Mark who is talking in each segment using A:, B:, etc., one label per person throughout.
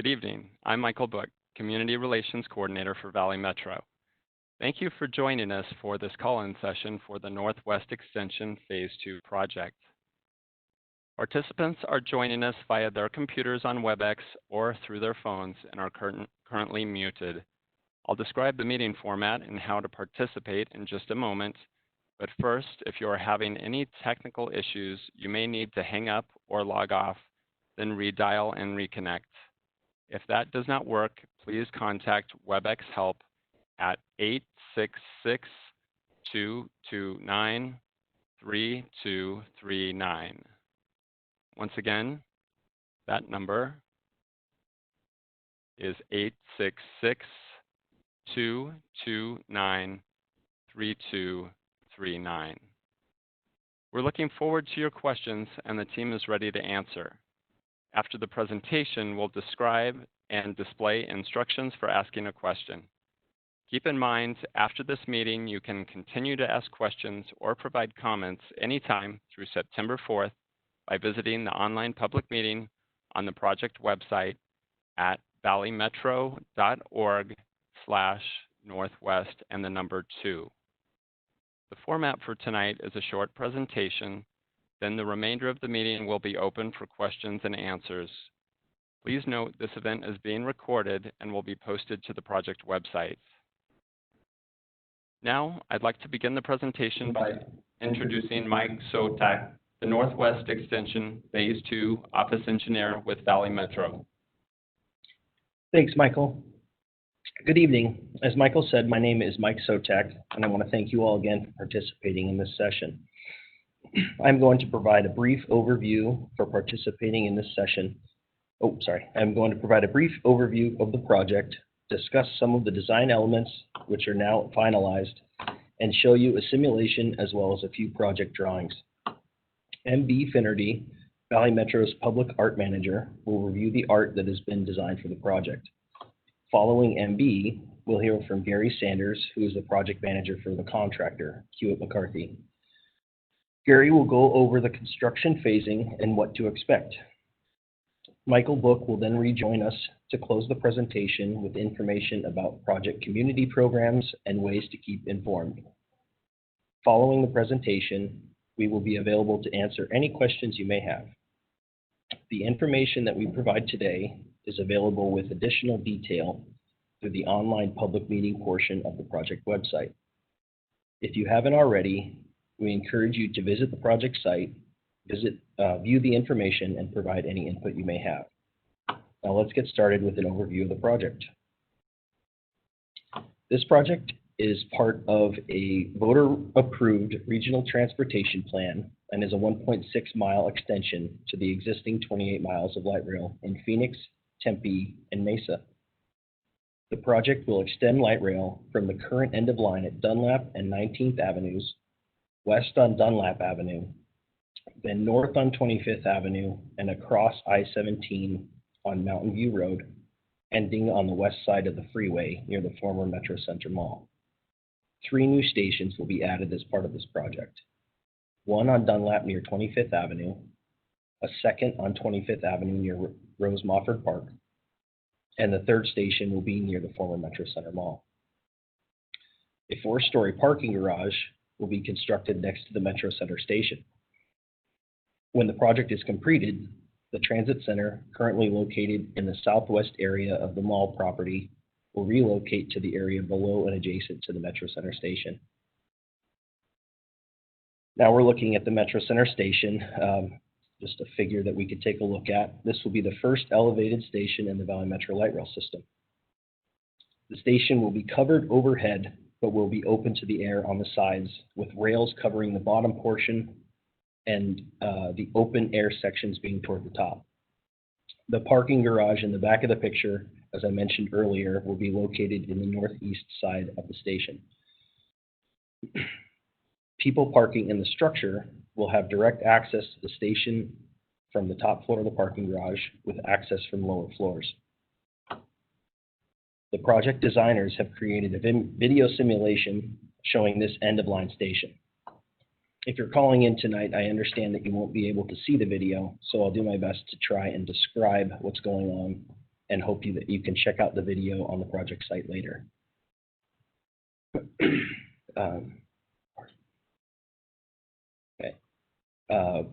A: Good evening. I'm Michael Book, Community Relations Coordinator for Valley Metro. Thank you for joining us for this call-in session for the Northwest Extension Phase 2 project. Participants are joining us via their computers on WebEx or through their phones and are currently muted. I'll describe the meeting format and how to participate in just a moment, but first, if you are having any technical issues, you may need to hang up or log off, then redial and reconnect. If that does not work, please contact WebEx Help at 866-229-3239. Once again, that number is 866-229-3239. We're looking forward to your questions, and the team is ready to answer. After the presentation, we'll describe and display instructions for asking a question. Keep in mind, after this meeting, you can continue to ask questions or provide comments anytime through September 4th by visiting the online public meeting on the project website at valleymetro.org/northwest and the number 2. The format for tonight is a short presentation. Then the remainder of the meeting will be open for questions and answers. Please note this event is being recorded and will be posted to the project website. Now, I'd like to begin the presentation by introducing Mike Sotak, the Northwest Extension Phase 2 Office Engineer with Valley Metro.
B: Thanks, Michael. Good evening. As Michael said, my name is Mike Sotak, and I want to thank you all again for participating in this session. I'm going to provide a brief overview for participating in this session. I'm going to provide a brief overview of the project, discuss some of the design elements which are now finalized, and show you a simulation as well as a few project drawings. MB Finnerty, Valley Metro's public art manager, will review the art that has been designed for the project. Following MB, we'll hear from Gary Sanders, who is the project manager for the contractor, Hewitt McCarthy. Gary will go over the construction phasing and what to expect. Michael Book will then rejoin us to close the presentation with information about project community programs and ways to keep informed. Following the presentation, we will be available to answer any questions you may have. The information that we provide today is available with additional detail through the online public meeting portion of the project website. If you haven't already, we encourage you to visit the project site, view the information, and provide any input you may have. Now let's get started with an overview of the project. This project is part of a voter-approved regional transportation plan and is a 1.6-mile extension to the existing 28 miles of light rail in Phoenix, Tempe, and Mesa. The project will extend light rail from the current end of line at Dunlap and 19th Avenues, west on Dunlap Avenue, then north on 25th Avenue, and across I-17 on Mountain View Road, ending on the west side of the freeway near the former Metro Center Mall. 3 new stations will be added as part of this project. One on Dunlap near 25th Avenue, a second on 25th Avenue near Rose Mofford Park, and the third station will be near the former Metro Center Mall. A 4-story parking garage will be constructed next to the Metro Center station. When the project is completed, the transit center, currently located in the southwest area of the mall property, will relocate to the area below and adjacent to the Metro Center station. Now we're looking at the Metro Center station, just a figure that we could take a look at. This will be the first elevated station in the Valley Metro light rail system. The station will be covered overhead, but will be open to the air on the sides, with rails covering the bottom portion and the open air sections being toward the top. The parking garage in the back of the picture, as I mentioned earlier, will be located in the northeast side of the station. People parking in the structure will have direct access to the station from the top floor of the parking garage with access from lower floors. The project designers have created a video simulation showing this end-of-line station. If you're calling in tonight, I understand that you won't be able to see the video, so I'll do my best to try and describe what's going on and hope that you can check out the video on the project site later.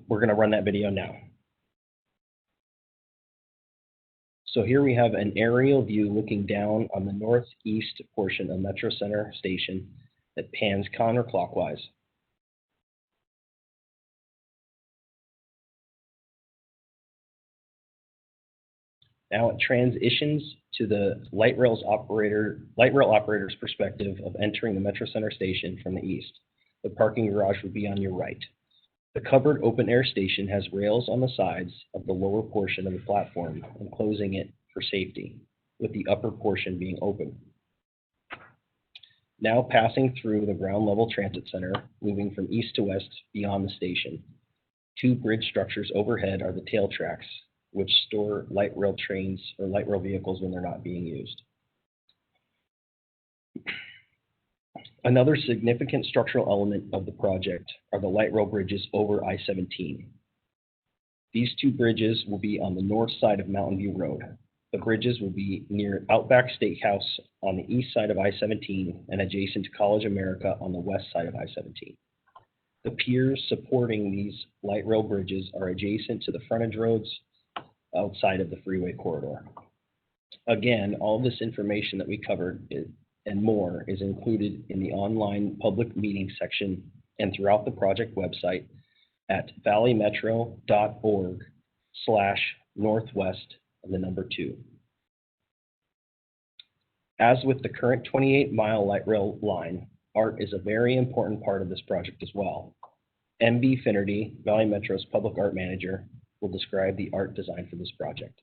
B: We're going to run that video now. So here we have an aerial view looking down on the northeast portion of Metro Center Station that pans counterclockwise. Now it transitions to the light rail operator's perspective of entering the Metro Center Station from the east. The parking garage would be on your right. The covered open-air station has rails on the sides of the lower portion of the platform, enclosing it for safety, with the upper portion being open. Now passing through the ground-level transit center, moving from east to west beyond the station. Two bridge structures overhead are the tail tracks, which store light rail trains or light rail vehicles when they're not being used. Another significant structural element of the project are the light rail bridges over I-17. These two bridges will be on the north side of Mountain View Road. The bridges will be near Outback Steakhouse on the east side of I-17 and adjacent to College America on the west side of I-17. The piers supporting these light rail bridges are adjacent to the frontage roads outside of the freeway corridor. Again, all this information that we covered and more is included in the online public meeting section and throughout the project website at valleymetro.org/northwest2. As with the current 28-mile light rail line, art is a very important part of this project as well. MB Finnerty, Valley Metro's public art manager, will describe the art design for this project.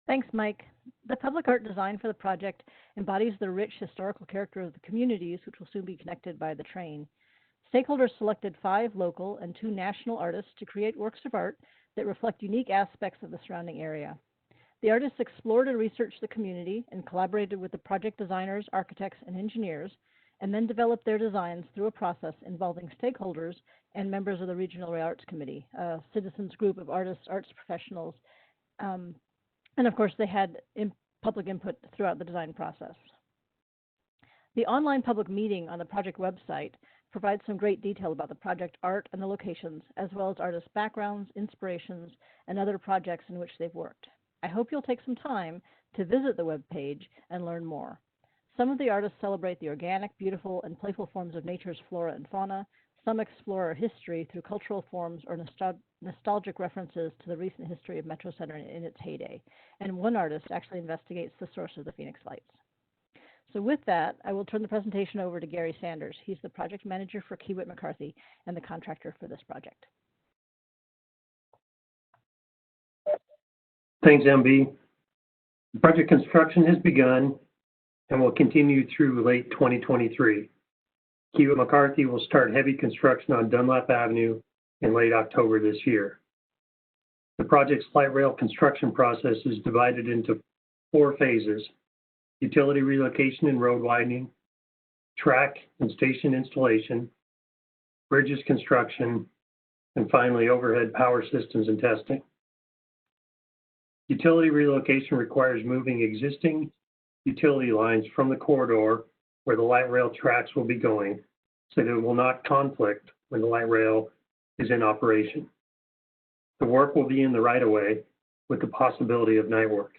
C: Thanks, Mike. The public art design for the project embodies the rich historical character of the communities, which will soon be connected by the train. Stakeholders selected 5 local and 2 national artists to create works of art that reflect unique aspects of the surrounding area. The artists explored and researched the community and collaborated with the project designers, architects, and engineers, and then developed their designs through a process involving stakeholders and members of the Regional Rail Arts Committee, a citizens group of artists, arts professionals, and of course, they had public input throughout the design process. The online public meeting on the project website provides some great detail about the project art and the locations, as well as artists' backgrounds, inspirations, and other projects in which they've worked. I hope you'll take some time to visit the webpage and learn more. Some of the artists celebrate the organic, beautiful, and playful forms of nature's flora and fauna. Some explore our history through cultural forms or nostalgic references to the recent history of Metro Center in its heyday. And one artist actually investigates the source of the Phoenix Lights. So with that, I will turn the presentation over to Gary Sanders. He's the project manager for Kiewit McCarthy and the contractor for this project.
D: Thanks, MB. The project construction has begun and will continue through late 2023. Kiewit McCarthy will start heavy construction on Dunlap Avenue in late October this year. The project's light rail construction process is divided into 4 phases: utility relocation and road widening, track and station installation, bridges construction, and finally overhead power systems and testing. Utility relocation requires moving existing utility lines from the corridor where the light rail tracks will be going, so that it will not conflict when the light rail is in operation. The work will be in the right-of-way with the possibility of night work.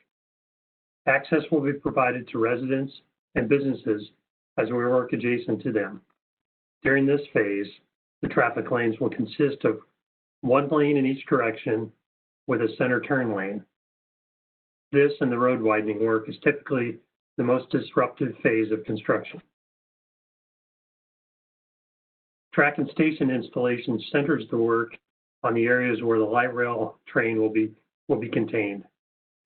D: Access will be provided to residents and businesses as we work adjacent to them. During this phase, the traffic lanes will consist of 1 lane in each direction with a center turn lane. This and the road widening work is typically the most disruptive phase of construction. Track and station installation centers the work on the areas where the light rail train will be contained.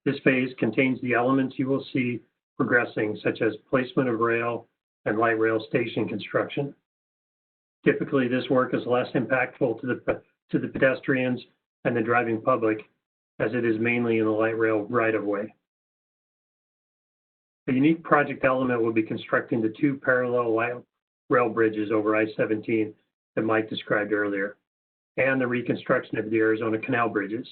D: This phase contains the elements you will see progressing, such as placement of rail and light rail station construction. Typically, this work is less impactful to the pedestrians and the driving public, as it is mainly in the light rail right-of-way. A unique project element will be constructing the 2 parallel light rail bridges over I-17 that Mike described earlier, and the reconstruction of the Arizona Canal bridges.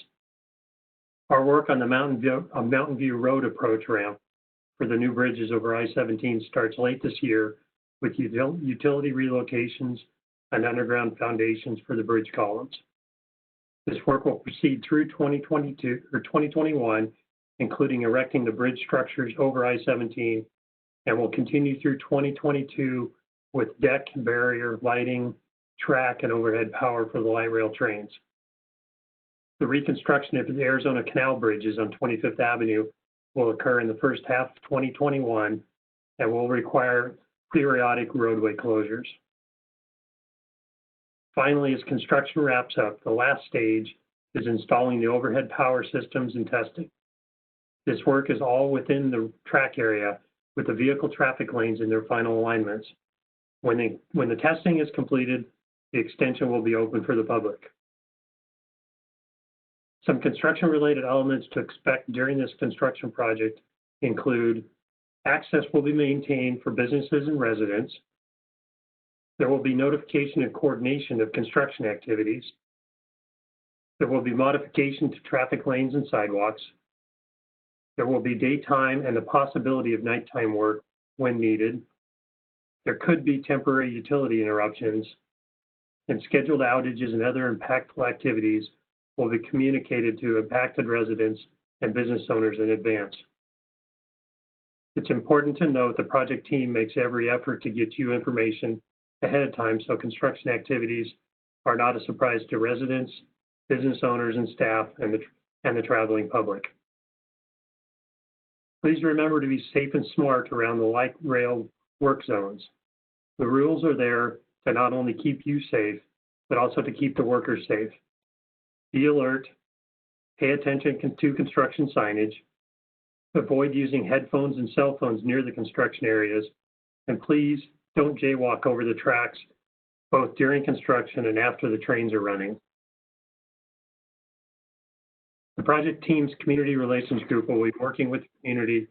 D: Our work on the Mountain View Road approach ramp for the new bridges over I-17 starts late this year with utility relocations and underground foundations for the bridge columns. This work will proceed through 2022 or 2021, including erecting the bridge structures over I-17, and will continue through 2022 with deck, barrier, lighting, track, and overhead power for the light rail trains. The reconstruction of the Arizona Canal bridges on 25th Avenue will occur in the first half of 2021 and will require periodic roadway closures. Finally, as construction wraps up, the last stage is installing the overhead power systems and testing. This work is all within the track area with the vehicle traffic lanes in their final alignments. When the testing is completed, the extension will be open for the public. Some construction-related elements to expect during this construction project include access will be maintained for businesses and residents. There will be notification and coordination of construction activities. There will be modification to traffic lanes and sidewalks. There will be daytime and the possibility of nighttime work when needed. There could be temporary utility interruptions, and scheduled outages and other impactful activities will be communicated to impacted residents and business owners in advance. It's important to note the project team makes every effort to get you information ahead of time so construction activities are not a surprise to residents, business owners and staff, and the traveling public. Please remember to be safe and smart around the light rail work zones. The rules are there to not only keep you safe, but also to keep the workers safe. Be alert, pay attention to construction signage, avoid using headphones and cell phones near the construction areas, and please don't jaywalk over the tracks, both during construction and after the trains are running. The project team's community relations group will be working with the community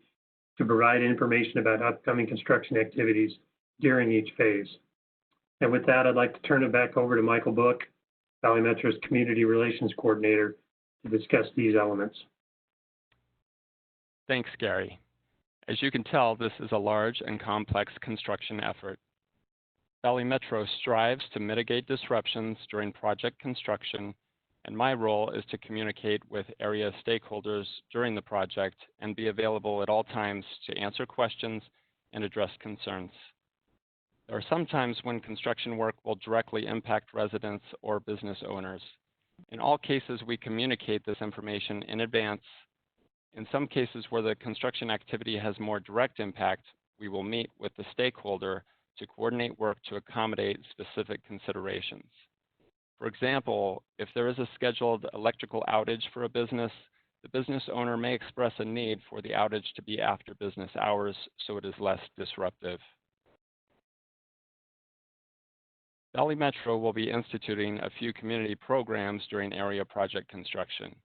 D: to provide information about upcoming construction activities during each phase. And with that, I'd like to turn it back over to Michael Book, Valley Metro's Community Relations Coordinator, to discuss these elements.
A: Thanks, Gary. As you can tell, this is a large and complex construction effort. Valley Metro strives to mitigate disruptions during project construction, and my role is to communicate with area stakeholders during the project and be available at all times to answer questions and address concerns. There are some times when construction work will directly impact residents or business owners. In all cases, we communicate this information in advance. In some cases where the construction activity has more direct impact, we will meet with the stakeholder to coordinate work to accommodate specific considerations. For example, if there is a scheduled electrical outage for a business, the business owner may express a need for the outage to be after business hours so it is less disruptive. Valley Metro will be instituting a few community programs during area project construction.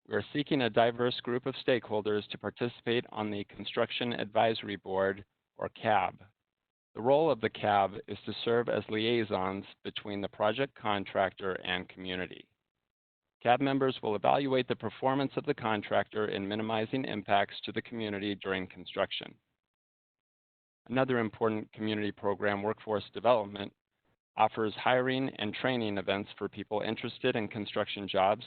A: We are seeking a diverse group of stakeholders to participate on the Construction Advisory Board, or CAB. The role of the CAB is to serve as liaisons between the project contractor and community. CAB members will evaluate the performance of the contractor in minimizing impacts to the community during construction. Another important community program, Workforce Development, offers hiring and training events for people interested in construction jobs,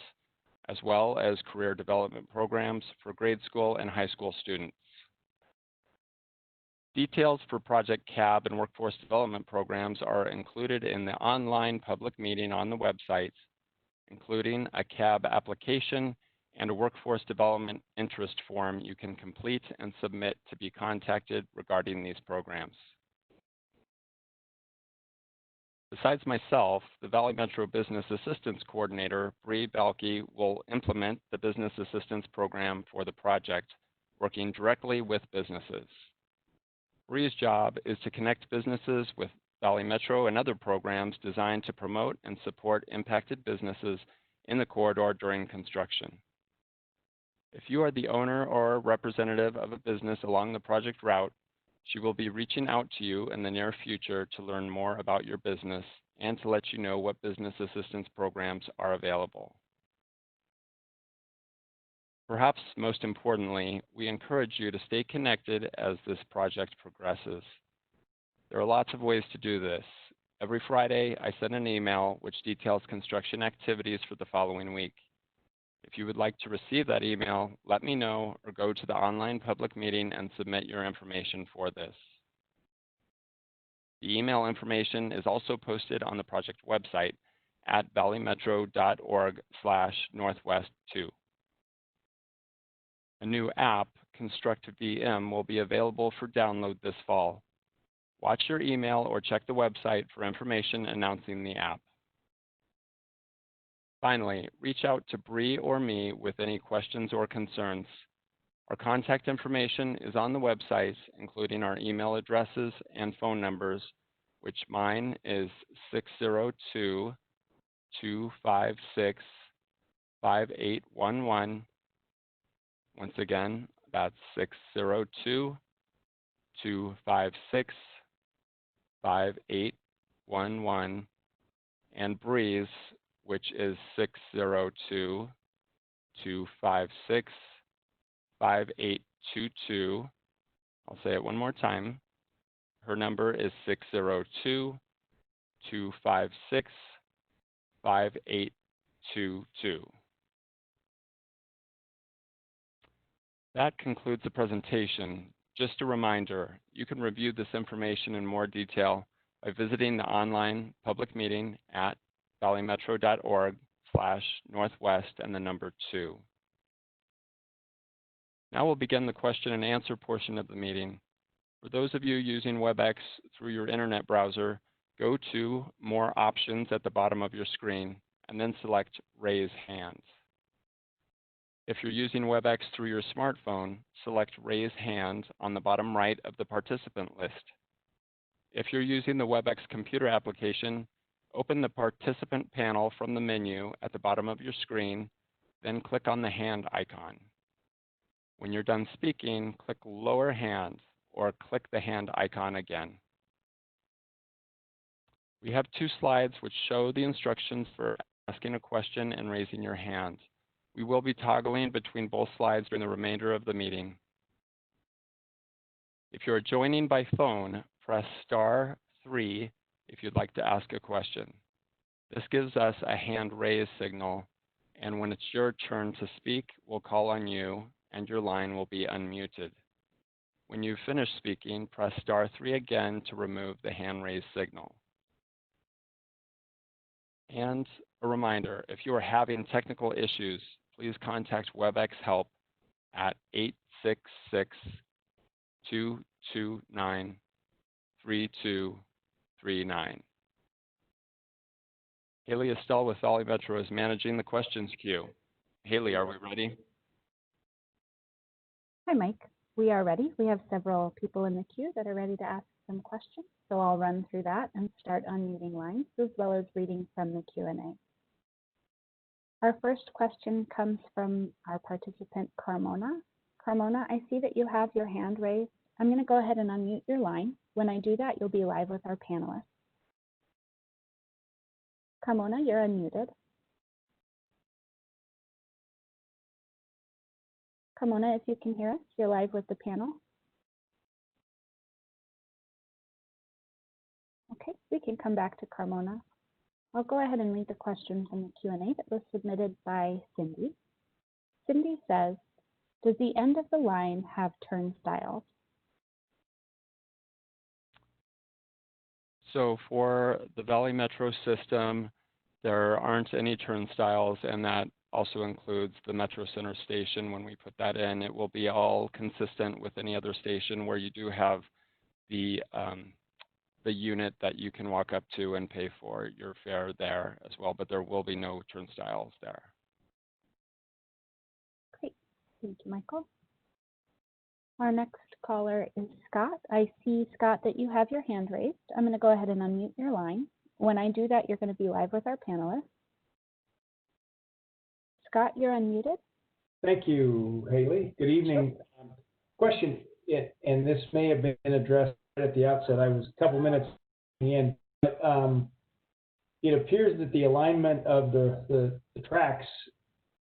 A: as well as career development programs for grade school and high school students. Details for Project CAB and workforce development programs are included in the online public meeting on the website, including a CAB application and a workforce development interest form you can complete and submit to be contacted regarding these programs. Besides myself, the Valley Metro Business Assistance Coordinator, Bree Balke, will implement the Business Assistance Program for the project, working directly with businesses. Bree's job is to connect businesses with Valley Metro and other programs designed to promote and support impacted businesses in the corridor during construction. If you are the owner or representative of a business along the project route, she will be reaching out to you in the near future to learn more about your business and to let you know what business assistance programs are available. Perhaps most importantly, we encourage you to stay connected as this project progresses. There are lots of ways to do this. Every Friday, I send an email which details construction activities for the following week. If you would like to receive that email, let me know or go to the online public meeting and submit your information for this. The email information is also posted on the project website at valleymetro.org/northwest2. A new app, ConstructVM, will be available for download this fall. Watch your email or check the website for information announcing the app. Finally, reach out to Bree or me with any questions or concerns. Our contact information is on the website, including our email addresses and phone numbers, which mine is 602-256-5811. Once again, that's 602-256-5811. And Bree's, which is 602-256-5822. I'll say it one more time. Her number is 602-256-5822. That concludes the presentation. Just a reminder, you can review this information in more detail by visiting the online public meeting at valleymetro.org/northwest and the number 2. Now we'll begin the question and answer portion of the meeting. For those of you using WebEx through your internet browser, go to More Options at the bottom of your screen and then select Raise Hand. If you're using WebEx through your smartphone, select Raise Hand on the bottom right of the participant list. If you're using the WebEx computer application, open the participant panel from the menu at the bottom of your screen, then click on the hand icon. When you're done speaking, click Lower Hand or click the hand icon again. We have 2 slides which show the instructions for asking a question and raising your hand. We will be toggling between both slides during the remainder of the meeting. If you are joining by phone, press *3 if you'd like to ask a question. This gives us a hand raise signal, and when it's your turn to speak, we'll call on you and your line will be unmuted. When you finish speaking, press *3 again to remove the hand raise signal. And a reminder, if you are having technical issues, please contact WebEx Help at 866-229-3239. Haley Estelle with Valley Metro is managing the questions queue. Haley, are we ready?
E: Hi, Mike. We are ready. We have several people in the queue that are ready to ask some questions, so I'll run through that and start unmuting lines as well as reading from the Q&A. Our first question comes from our participant, Carmona. Carmona, I see that you have your hand raised. I'm going to go ahead and unmute your line. When I do that, you'll be live with our panelists. Carmona, you're unmuted. Carmona, if you can hear us, you're live with the panel. Okay, we can come back to Carmona. I'll go ahead and read the question from the Q&A that was submitted by Cindy. Cindy says, does the end of the line have turnstiles?
A: So for the Valley Metro system, there aren't any turnstiles, and that also includes the Metro Center station. When we put that in, it will be all consistent with any other station where you do have the unit that you can walk up to and pay for your fare there as well, but there will be no turnstiles there.
E: Great, thank you, Michael. Our next caller is Scott. I see, Scott, that you have your hand raised. I'm going to go ahead and unmute your line. When I do that, you're going to be live with our panelists. Scott, you're unmuted.
F: Thank you, Haley. Good evening. Sure. Question, and this may have been addressed at the outset. I was a couple minutes in, but it appears that the alignment of the tracks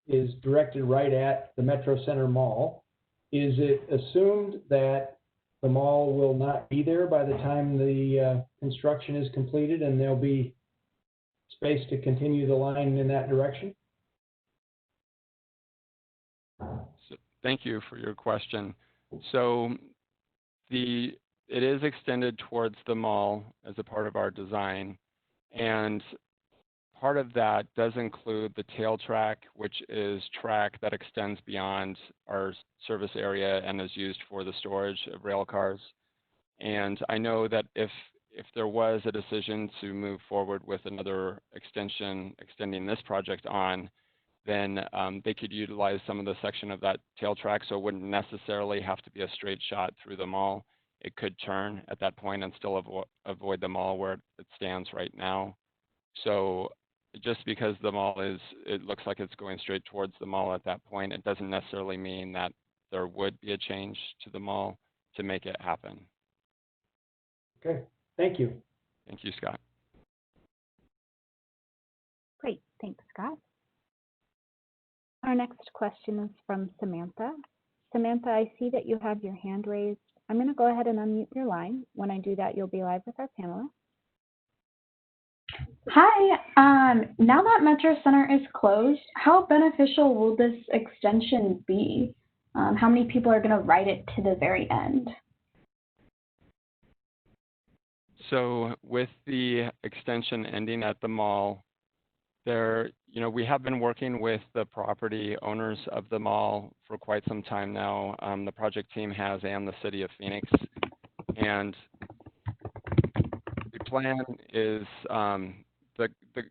F: is directed right at the Metro Center Mall. Is it assumed that the mall will not be there by the time the construction is completed and there'll be space to continue the line in that direction?
A: So, thank you for your question. So it is extended towards the mall as a part of our design, and part of that does include the tail track, which is track that extends beyond our service area and is used for the storage of rail cars. And I know that if there was a decision to move forward with another extension, extending this project on, then they could utilize some of the section of that tail track, so it wouldn't necessarily have to be a straight shot through the mall. It could turn at that point and still avoid the mall where it stands right now. So just because the mall it looks like it's going straight towards the mall at that point, it doesn't necessarily mean that there would be a change to the mall to make it happen.
F: Okay, thank you.
A: Thank you, Scott.
E: Great, thanks, Scott. Our next question is from Samantha. Samantha, I see that you have your hand raised. I'm going to go ahead and unmute your line. When I do that, you'll be live with our panelists.
G: Hi, now that Metro Center is closed, how beneficial will this extension be? How many people are going to ride it to the very end?
A: So with the extension ending at the mall, we have been working with the property owners of the mall for quite some time now. The project team has, and the city of Phoenix. And the plan is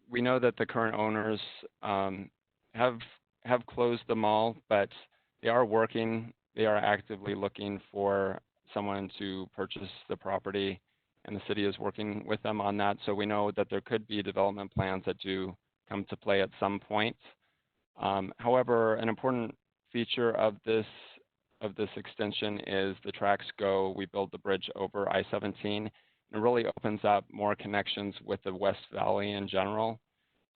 A: we know that the current owners have closed the mall, but they are actively looking for someone to purchase the property, and the city is working with them on that. So we know that there could be development plans that do come to play at some point. However, an important feature of this extension is the tracks we build the bridge over I-17, and it really opens up more connections with the West Valley in general.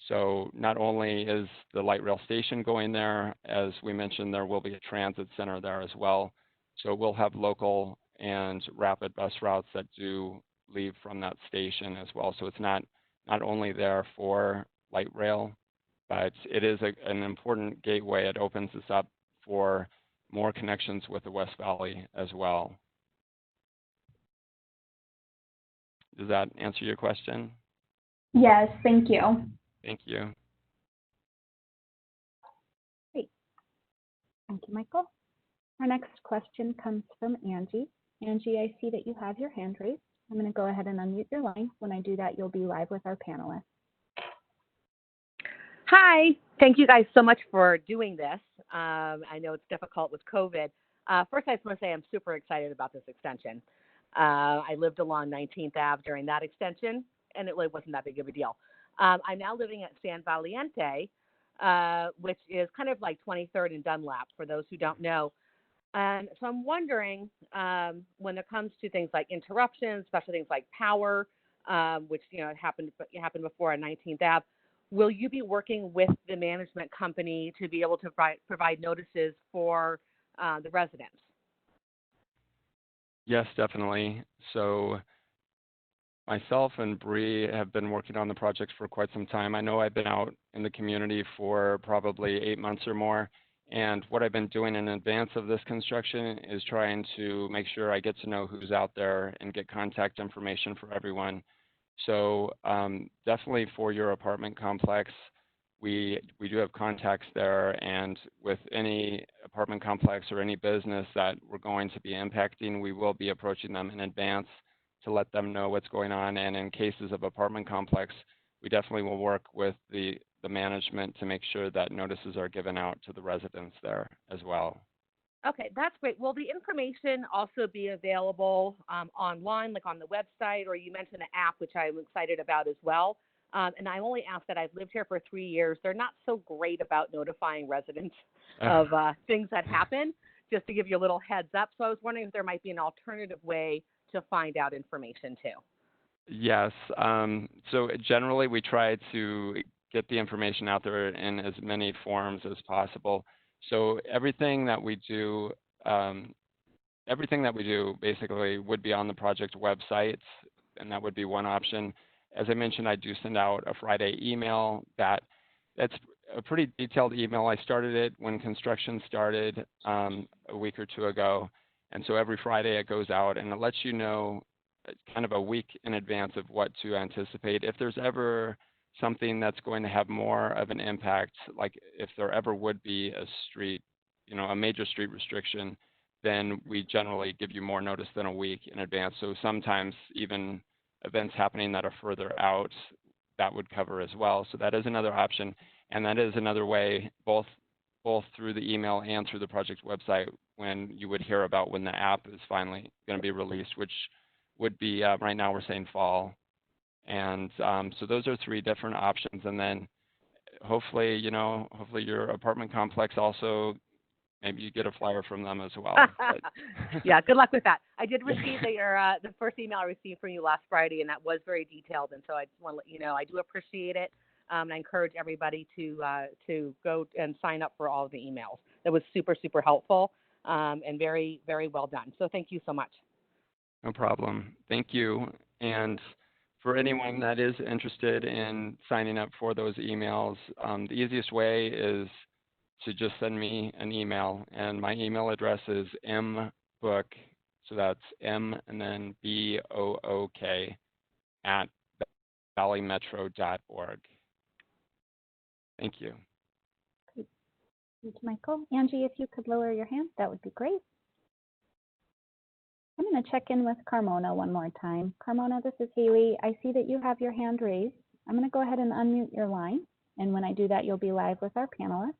A: So not only is the light rail station going there, as we mentioned, there will be a transit center there as well. So we'll have local and rapid bus routes that do leave from that station as well. So it's not only there for light rail, but it is an important gateway. It opens this up for more connections with the West Valley as well. Does that answer your question?
G: Yes, thank you.
A: Thank you.
E: Great. Thank you, Michael. Our next question comes from Angie. Angie, I see that you have your hand raised. I'm going to go ahead and unmute your line. When I do that, you'll be live with our panelists.
H: Hi, thank you guys so much for doing this. I know it's difficult with COVID. First, I just want to say I'm super excited about this extension. I lived along 19th Ave during that extension, and it really wasn't that big of a deal. I'm now living at San Valiente, which is kind of like 23rd and Dunlap, for those who don't know. And so I'm wondering, when it comes to things like interruptions, especially things like power, which it happened before on 19th Ave, will you be working with the management company to be able to provide notices for the residents?
A: Yes, definitely. So myself and Bree have been working on the project for quite some time. I know I've been out in the community for probably 8 months or more. And what I've been doing in advance of this construction is trying to make sure I get to know who's out there and get contact information for everyone. So definitely for your apartment complex, we do have contacts there, and with any apartment complex or any business that we're going to be impacting, we will be approaching them in advance to let them know what's going on. And in cases of apartment complex, we definitely will work with the management to make sure that notices are given out to the residents there as well.
H: Okay, that's great. Will the information also be available online, like on the website, or you mentioned the app, which I'm excited about as well? And I only ask that I've lived here for 3 years. They're not so great about notifying residents of things that happen, just to give you a little heads up. So I was wondering if there might be an alternative way to find out information too.
A: Yes. So generally we try to get the information out there in as many forms as possible. So everything that we do basically would be on the project website, and that would be one option. As I mentioned, I do send out a Friday email that's a pretty detailed email. I started it when construction started a week or two ago. And so every Friday it goes out and it lets you know kind of a week in advance of what to anticipate. If there's ever something that's going to have more of an impact, like if there ever would be a street, a major street restriction, then we generally give you more notice than a week in advance. So sometimes even events happening that are further out, that would cover as well. So that is another option. And that is another way, both through the email and through the project website, when you would hear about when the app is finally going to be released, which would be, right now we're saying fall. And so those are three different options. And then hopefully your apartment complex also, maybe you get a flyer from them as well.
H: Yeah, good luck with that. I did receive the first email I received from you last Friday, and that was very detailed. And so I just want to let you know I do appreciate it. And I encourage everybody to go and sign up for all of the emails. That was super, super helpful and very, very well done. So thank you so much.
A: No problem. Thank you. And for anyone that is interested in signing up for those emails, the easiest way is to just send me an email. And my email address is mbook, so that's M and then BOOK at valleymetro.org. Thank you.
E: Great. Thank you, Michael. Angie, if you could lower your hand, that would be great. I'm going to check in with Carmona one more time. Carmona, this is Haley. I see that you have your hand raised. I'm going to go ahead and unmute your line. And when I do that, you'll be live with our panelists.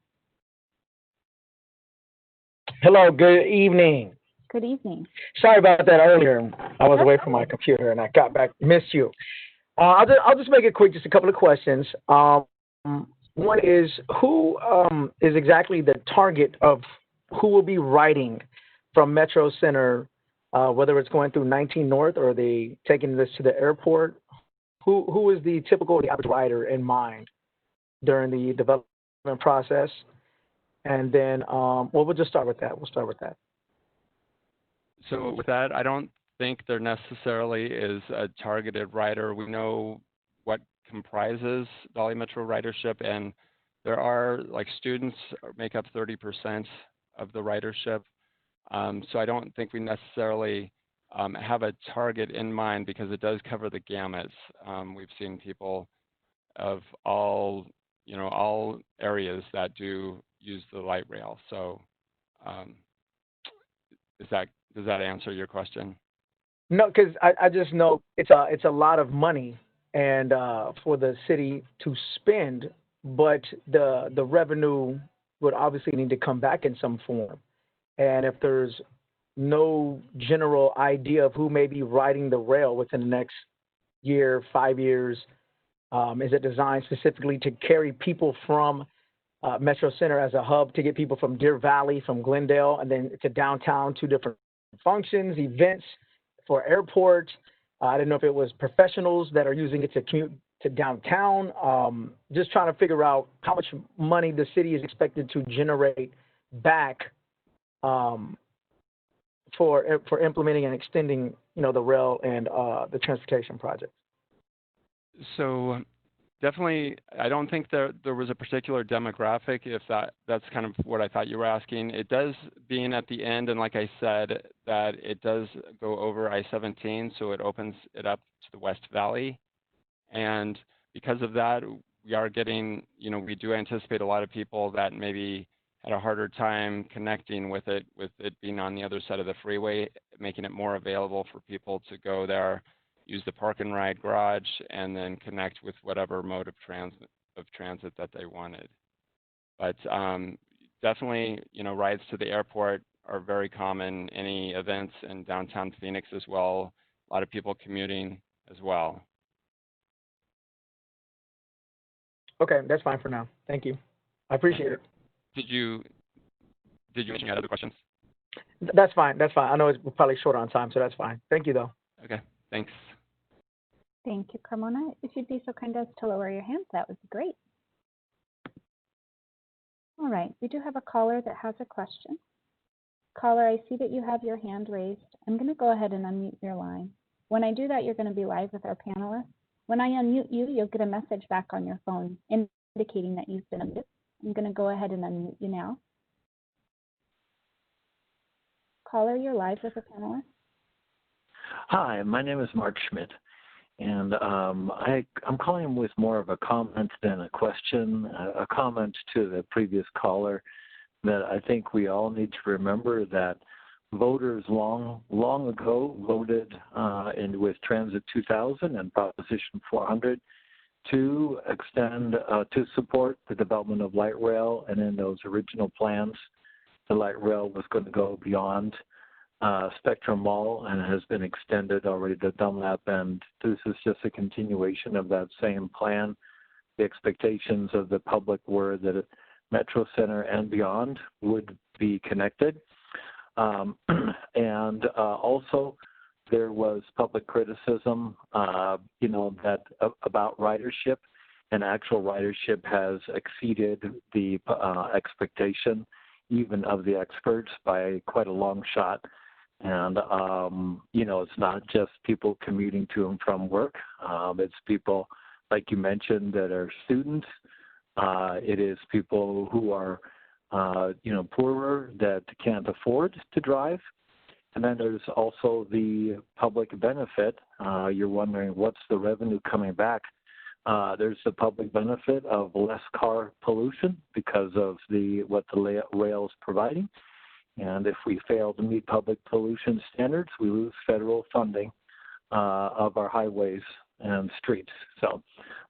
I: Hello, good evening.
E: Good evening.
I: Sorry about that earlier. I was away from my computer and I got back, missed you. I'll just make it quick, just a couple of questions. One is, who is exactly the target of who will be riding from Metro Center, whether it's going through 19 North or are they taking this to the airport? Who is the average rider in mind during the development process? And then, we'll just start with that. We'll start with that.
A: So with that, I don't think there necessarily is a targeted rider. We know what comprises Valley Metro ridership, and there are, like, students make up 30% of the ridership. So I don't think we necessarily have a target in mind because it does cover the gamut. We've seen people of all areas that do use the light rail. So does that answer your question?
I: No, because I just know it's a lot of money and for the city to spend, but the revenue would obviously need to come back in some form. And if there's no general idea of who may be riding the rail within the next year, 5 years, is it designed specifically to carry people from Metro Center as a hub to get people from Deer Valley, from Glendale, and then to downtown to different functions, events for airport? I didn't know if it was professionals that are using it to commute to downtown. Just trying to figure out how much money the city is expected to generate back for implementing and extending, the rail and the transportation project.
A: So definitely, I don't think there was a particular demographic, if that's kind of what I thought you were asking. It does, being at the end, and like I said, that it does go over I-17, so it opens it up to the West Valley. And because of that, we are getting, we do anticipate a lot of people that maybe had a harder time connecting with it being on the other side of the freeway, making it more available for people to go there, use the park and ride garage, and then connect with whatever mode of transit that they wanted. But definitely, rides to the airport are very common. Any events in downtown Phoenix as well. A lot of people commuting as well.
I: Okay, that's fine for now. Thank you. I appreciate it.
A: Did you mention you had other questions?
I: That's fine. That's fine. I know we're probably short on time, so that's fine. Thank you, though.
A: Okay, thanks.
E: Thank you, Carmona. If you'd be so kind as to lower your hand, that would be great. All right, we do have a caller that has a question. Caller, I see that you have your hand raised. I'm going to go ahead and unmute your line. When I do that, you're going to be live with our panelists. When I unmute you, you'll get a message back on your phone indicating that you've been unmuted. I'm going to go ahead and unmute you now. Caller, you're live with a panelist.
J: Hi, my name is Mark Schmidt, and I'm calling with more of a comment than a question, a comment to the previous caller, that I think we all need to remember that voters long ago voted with Transit 2000 and Proposition 400 to extend, to support the development of light rail, and in those original plans, the light rail was going to go beyond Spectrum Mall and has been extended already to Dunlap, and this is just a continuation of that same plan. The expectations of the public were that Metro Center and beyond would be connected. And also there was public criticism, that about ridership, and actual ridership has exceeded the expectation even of the experts by quite a long shot. And, it's not just people commuting to and from work. It's people, like you mentioned, that are students. It is people who are, poorer, that can't afford to drive. And then there's also the public benefit. You're wondering what's the revenue coming back. There's the public benefit of less car pollution because of what the rail is providing. And if we fail to meet public pollution standards, we lose federal funding of our highways and streets. So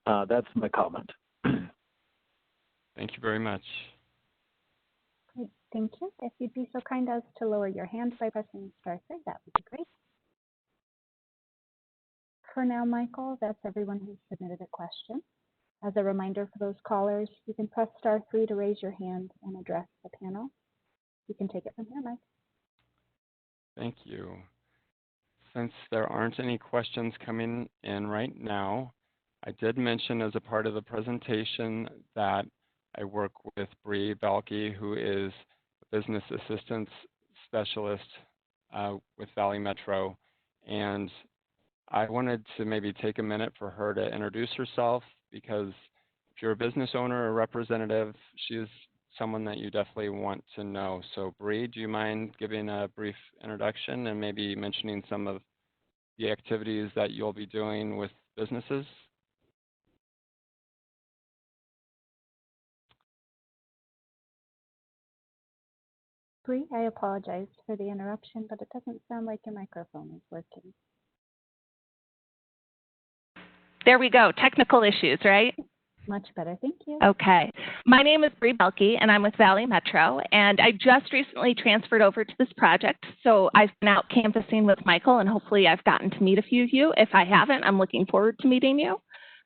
J: that's my comment.
A: Thank you very much.
E: Great, thank you. If you'd be so kind as to lower your hand by pressing star 3, that would be great. For now, Michael, that's everyone who submitted a question. As a reminder for those callers, you can press star 3 to raise your hand and address the panel. You can take it from here, Mike.
A: Thank you. Since there aren't any questions coming in right now, I did mention as a part of the presentation that I work with Bree Balke, who is a business assistance specialist with Valley Metro. And I wanted to maybe take a minute for her to introduce herself, because if you're a business owner or representative, she is someone that you definitely want to know. So Bree, do you mind giving a brief introduction and maybe mentioning some of the activities that you'll be doing with businesses?
E: Bree, I apologize for the interruption, but it doesn't sound like your microphone is working.
K: There we go. Technical issues, right?
E: Much better, thank you.
K: Okay. My name is Bree Belke, and I'm with Valley Metro, and I just recently transferred over to this project, so I've been out canvassing with Michael, and hopefully I've gotten to meet a few of you. If I haven't, I'm looking forward to meeting you.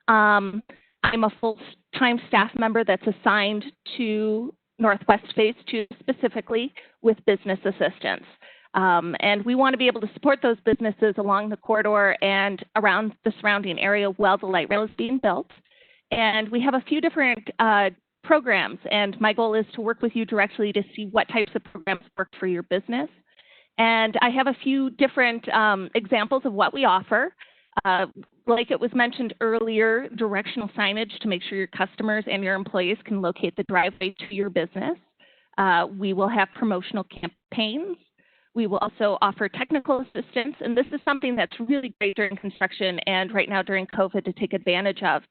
K: I'm a full-time staff member that's assigned to Northwest Phase 2 specifically with business assistance. And we want to be able to support those businesses along the corridor and around the surrounding area while the light rail is being built. And we have a few different programs, and my goal is to work with you directly to see what types of programs work for your business. And I have a few different examples of what we offer. Like it was mentioned earlier, directional signage to make sure your customers and your employees can locate the driveway to your business. We will have promotional campaigns. We will also offer technical assistance, and this is something that's really great during construction and right now during COVID to take advantage of.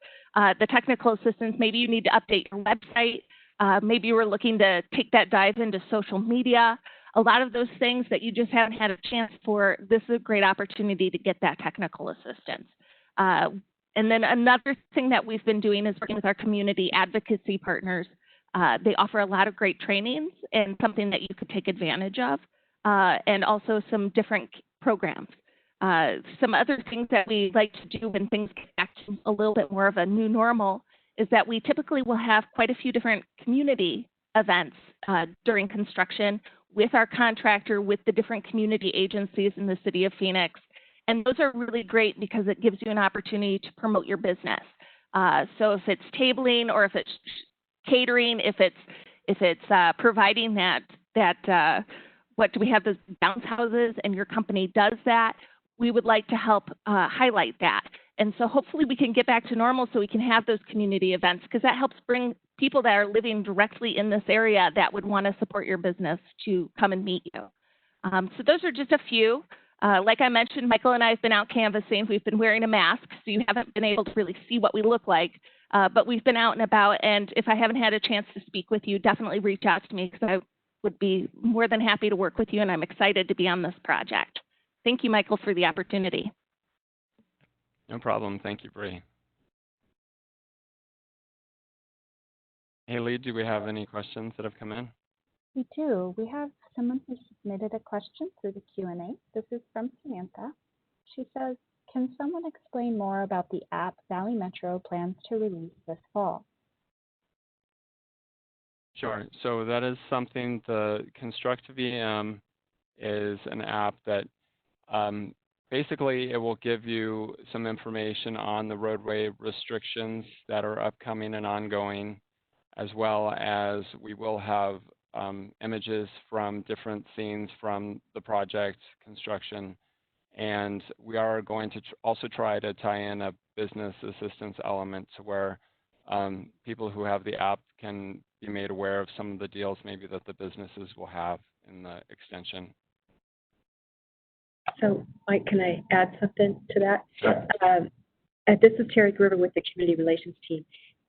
K: The technical assistance, maybe you need to update your website. Maybe you were looking to take that dive into social media. A lot of those things that you just haven't had a chance for, this is a great opportunity to get that technical assistance. And then another thing that we've been doing is working with our community advocacy partners. They offer a lot of great trainings and something that you could take advantage of. And also some different programs. Some other things that we like to do when things get back to a little bit more of a new normal is that we typically will have quite a few different community events during construction with our contractor, with the different community agencies in the city of Phoenix. And those are really great because it gives you an opportunity to promote your business. So if it's tabling or if it's catering, if it's if it's providing what do we have, those bounce houses, and your company does that, we would like to help highlight that. And so hopefully we can get back to normal so we can have those community events, because that helps bring people that are living directly in this area that would want to support your business to come and meet you. So those are just a few. Like I mentioned, Michael and I have been out canvassing. We've been wearing a mask, so you haven't been able to really see what we look like. But we've been out and about, and if I haven't had a chance to speak with you, definitely reach out to me, because I would be more than happy to work with you, and I'm excited to be on this project. Thank you, Michael, for the opportunity.
A: No problem. Thank you, Bree. Haley, do we have any questions that have come in?
E: We do. We have someone who submitted a question through the Q&A. This is from Samantha. She says, can someone explain more about the app Valley Metro plans to release this fall?
A: Sure. So that is something, the Construct VM is an app that basically it will give you some information on the roadway restrictions that are upcoming and ongoing, as well as we will have images from different scenes from the project construction. And we are going to also try to tie in a business assistance element to where people who have the app can be made aware of some of the deals maybe that the businesses will have in the extension.
L: So, Mike, can I add something to that?
A: Sure.
L: This is Terry Gruber with the Community Relations team.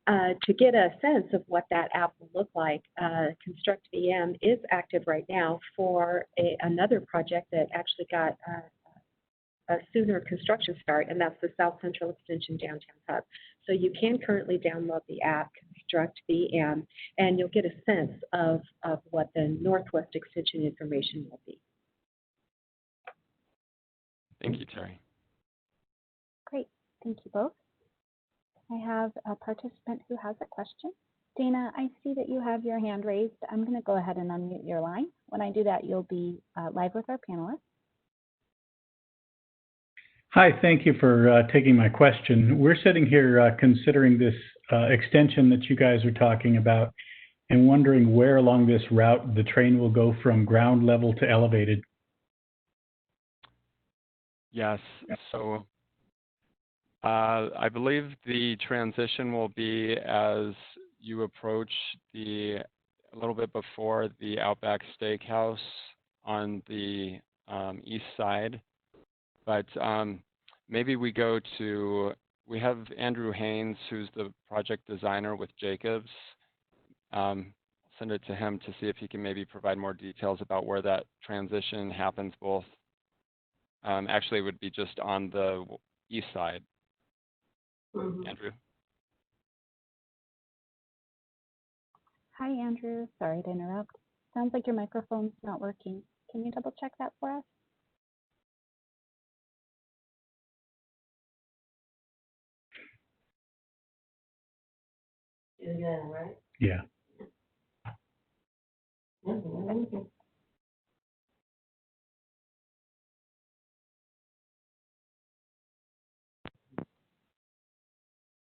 L: To get a sense of what that app will look like, Construct VM is active right now for another project that actually got a sooner construction start, and that's the South Central Extension Downtown Hub. So you can currently download the app, Construct VM, and you'll get a sense of what the Northwest Extension information will be.
A: Thank you, Terry.
E: Great. Thank you both. I have a participant who has a question. Dana, I see that you have your hand raised. I'm going to go ahead and unmute your line. When I do that, you'll be live with our panelists.
M: Hi, thank you for taking my question. We're sitting here considering this extension that you guys are talking about and wondering where along this route the train will go from ground level to elevated.
A: Yes, so I believe the transition will be as you approach a little bit before the Outback Steakhouse on the east side. But maybe we have Andrew Haynes, who's the project designer with Jacobs. Send it to him to see if he can maybe provide more details about where that transition happens both. Actually, it would be just on the east side. Andrew.
E: Hi, Andrew. Sorry to interrupt. Sounds like your microphone's not working. Can you double check that for us?
L: Is that right?
M: Yeah.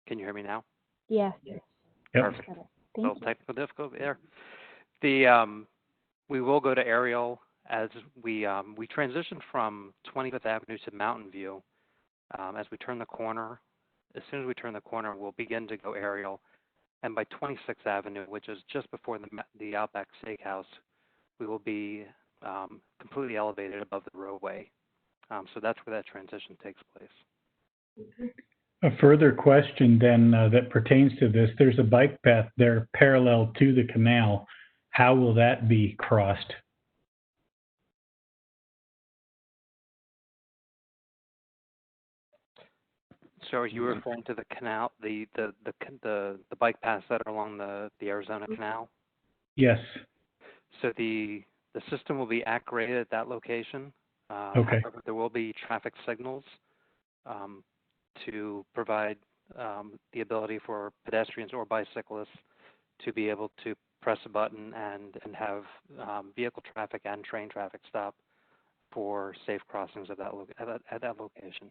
N: Can you hear me now?
E: Yes.
M: Yep.
N: Perfect.
E: Thank
N: Little
E: you.
N: technical difficulty there. We will go to aerial as we transition from 25th Avenue to Mountain View. As we turn the corner, as soon as we turn the corner, we'll begin to go aerial. And by 26th Avenue, which is just before the Outback Steakhouse, we will be completely elevated above the roadway. So that's where that transition takes place.
M: A further question then that pertains to this, there's a bike path there parallel to the canal. How will that be crossed?
N: So are you referring to the canal, the bike paths that are along the Arizona Canal?
M: Yes.
N: So the system will be at-graded at that location.
M: Okay.
N: However, there will be traffic signals to provide the ability for pedestrians or bicyclists to be able to press a button and have vehicle traffic and train traffic stop for safe crossings at that location.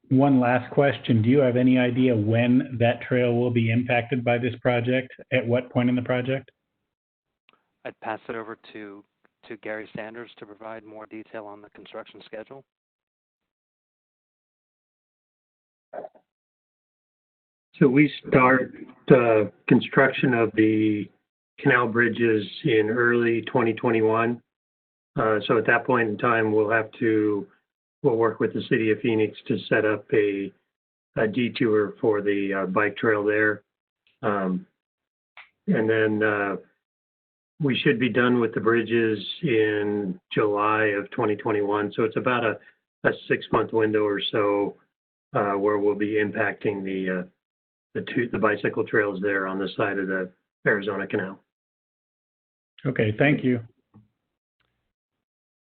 M: One last question. Do you have any idea when that trail will be impacted by this project? At what point in the project?
N: I'd pass it over to Gary Sanders to provide more detail on the construction schedule.
D: So we start construction of the canal bridges in early 2021. So at that point in time, we'll work with the city of Phoenix to set up a detour for the bike trail there. And then we should be done with the bridges in July of 2021. So it's about a 6-month window or so where we'll be impacting the bicycle trails there on the side of the Arizona Canal.
M: Okay, thank you.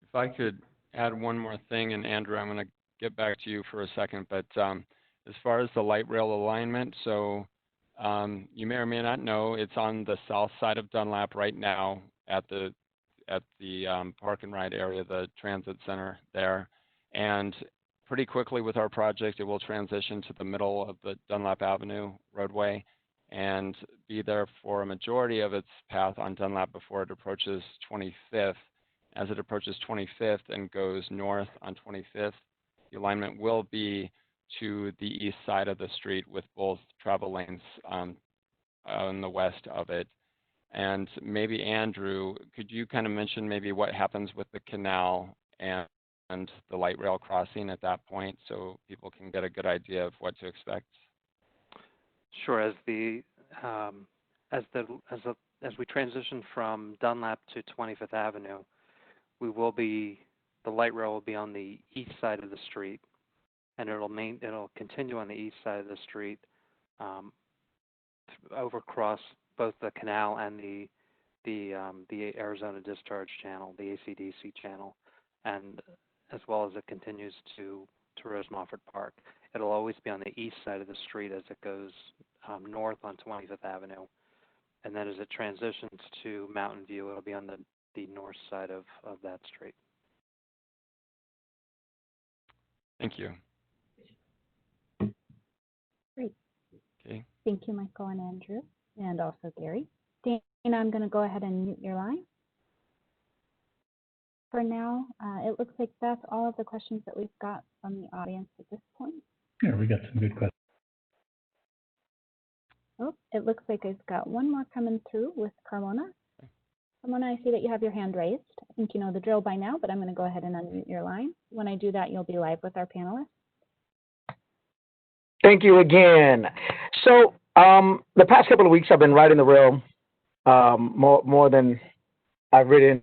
A: If I could add one more thing, and Andrew, I'm going to get back to you for a second, but as far as the light rail alignment, so you may or may not know it's on the south side of Dunlap right now at the park and ride area, the transit center there, and pretty quickly with our project, it will transition to the middle of the Dunlap Avenue roadway and be there for a majority of its path on Dunlap before it approaches 25th. As it approaches 25th and goes north on 25th, the alignment will be to the east side of the street with both travel lanes on the west of it. And maybe Andrew, could you kind of mention maybe what happens with the canal and the light rail crossing at that point so people can get a good idea of what to expect?
N: Sure. As we transition from Dunlap to 25th Avenue, the light rail will be on the east side of the street, and it'll continue on the east side of the street, overcross both the canal and the Arizona Discharge Channel, the AC/DC channel, and as well as it continues to Rose Moffett Park. It'll always be on the east side of the street as it goes north on 25th Avenue, and then as it transitions to Mountain View, it'll be on the north side of that street.
A: Thank you.
E: Great.
A: Okay.
E: Thank you, Michael and Andrew, and also Gary. Dana, I'm going to go ahead and mute your line. For now, it looks like that's all of the questions that we've got from the audience at this point.
M: Yeah, we got some good questions.
E: Oh, it looks like I've got one more coming through with Carmona. Carmona, I see that you have your hand raised. I think you know the drill by now, but I'm going to go ahead and unmute your line. When I do that, you'll be live with our panelists.
I: Thank you again. So the past couple of weeks, I've been riding the rail more than I've ridden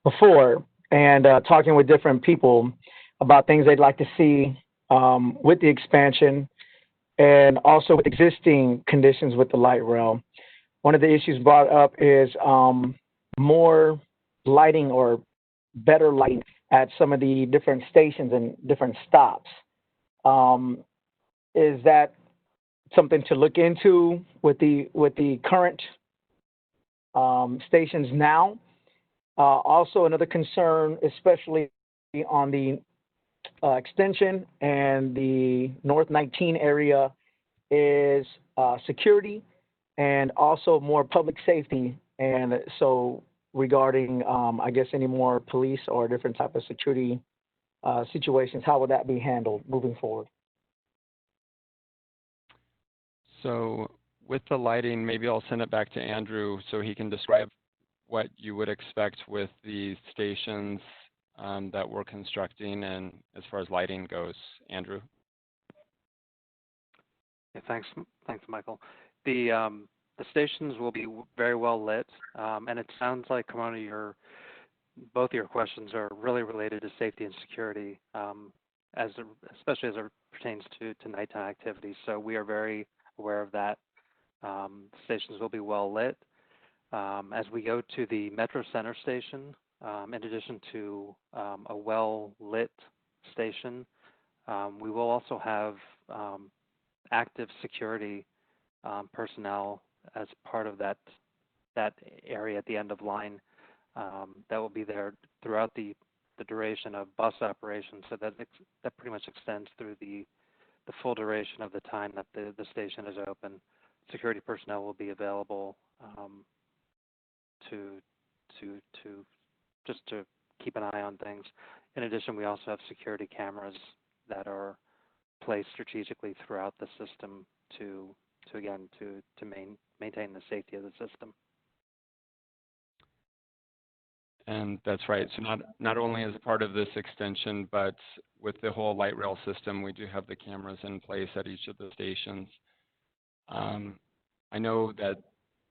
I: before, and talking with different people about things they'd like to see with the expansion and also with existing conditions with the light rail. One of the issues brought up is more lighting or better lighting at some of the different stations and different stops. Is that something to look into with the current stations now? Also, another concern, especially on the extension and the North 19 area, is security and also more public safety. And so regarding, I guess, any more police or different type of security situations, how would that be handled moving forward?
A: So with the lighting, maybe I'll send it back to Andrew so he can describe what you would expect with the stations that we're constructing and as far as lighting goes. Andrew?
N: Yeah, thanks, Michael. The stations will be very well lit, and it sounds like, Carmona, both of your questions are really related to safety and security, especially as it pertains to nighttime activities. So we are very aware of that. Stations will be well lit. As we go to the Metro Center station, in addition to a well-lit station, we will also have active security personnel as part of that area at the end of line that will be there throughout the the duration of bus operations, so that that pretty much extends through the full duration of the time that the station is open. Security personnel will be available to just to keep an eye on things. In addition, we also have security cameras that are placed strategically throughout the system to maintain the safety of the system.
A: And that's right. So not only as a part of this extension, but with the whole light rail system, we do have the cameras in place at each of the stations. I know that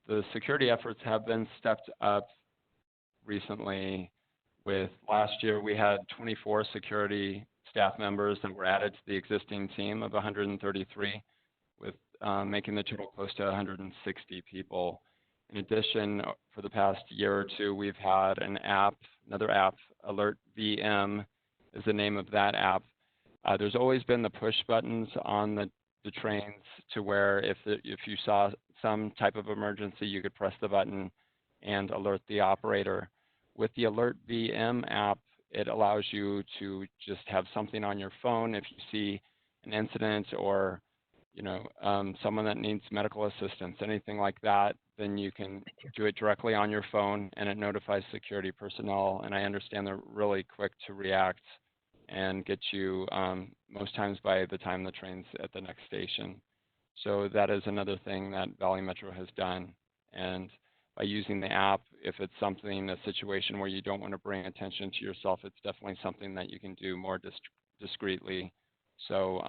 A: the security efforts have been stepped up recently. With last year, we had 24 security staff members that were added to the existing team of 133, with making the total close to 160 people. In addition, for the past year or two, we've had another app, Alert VM is the name of that app. There's always been the push buttons on the trains to where if you saw some type of emergency, you could press the button and alert the operator. With the Alert VM app, it allows you to just have something on your phone if you see an incident or someone that needs medical assistance, anything like that, then you can do it directly on your phone and it notifies security personnel. And I understand they're really quick to react and get you most times by the time the train's at the next station. So that is another thing that Valley Metro has done. And by using the app, if it's a situation where you don't want to bring attention to yourself, it's definitely something that you can do more discreetly. So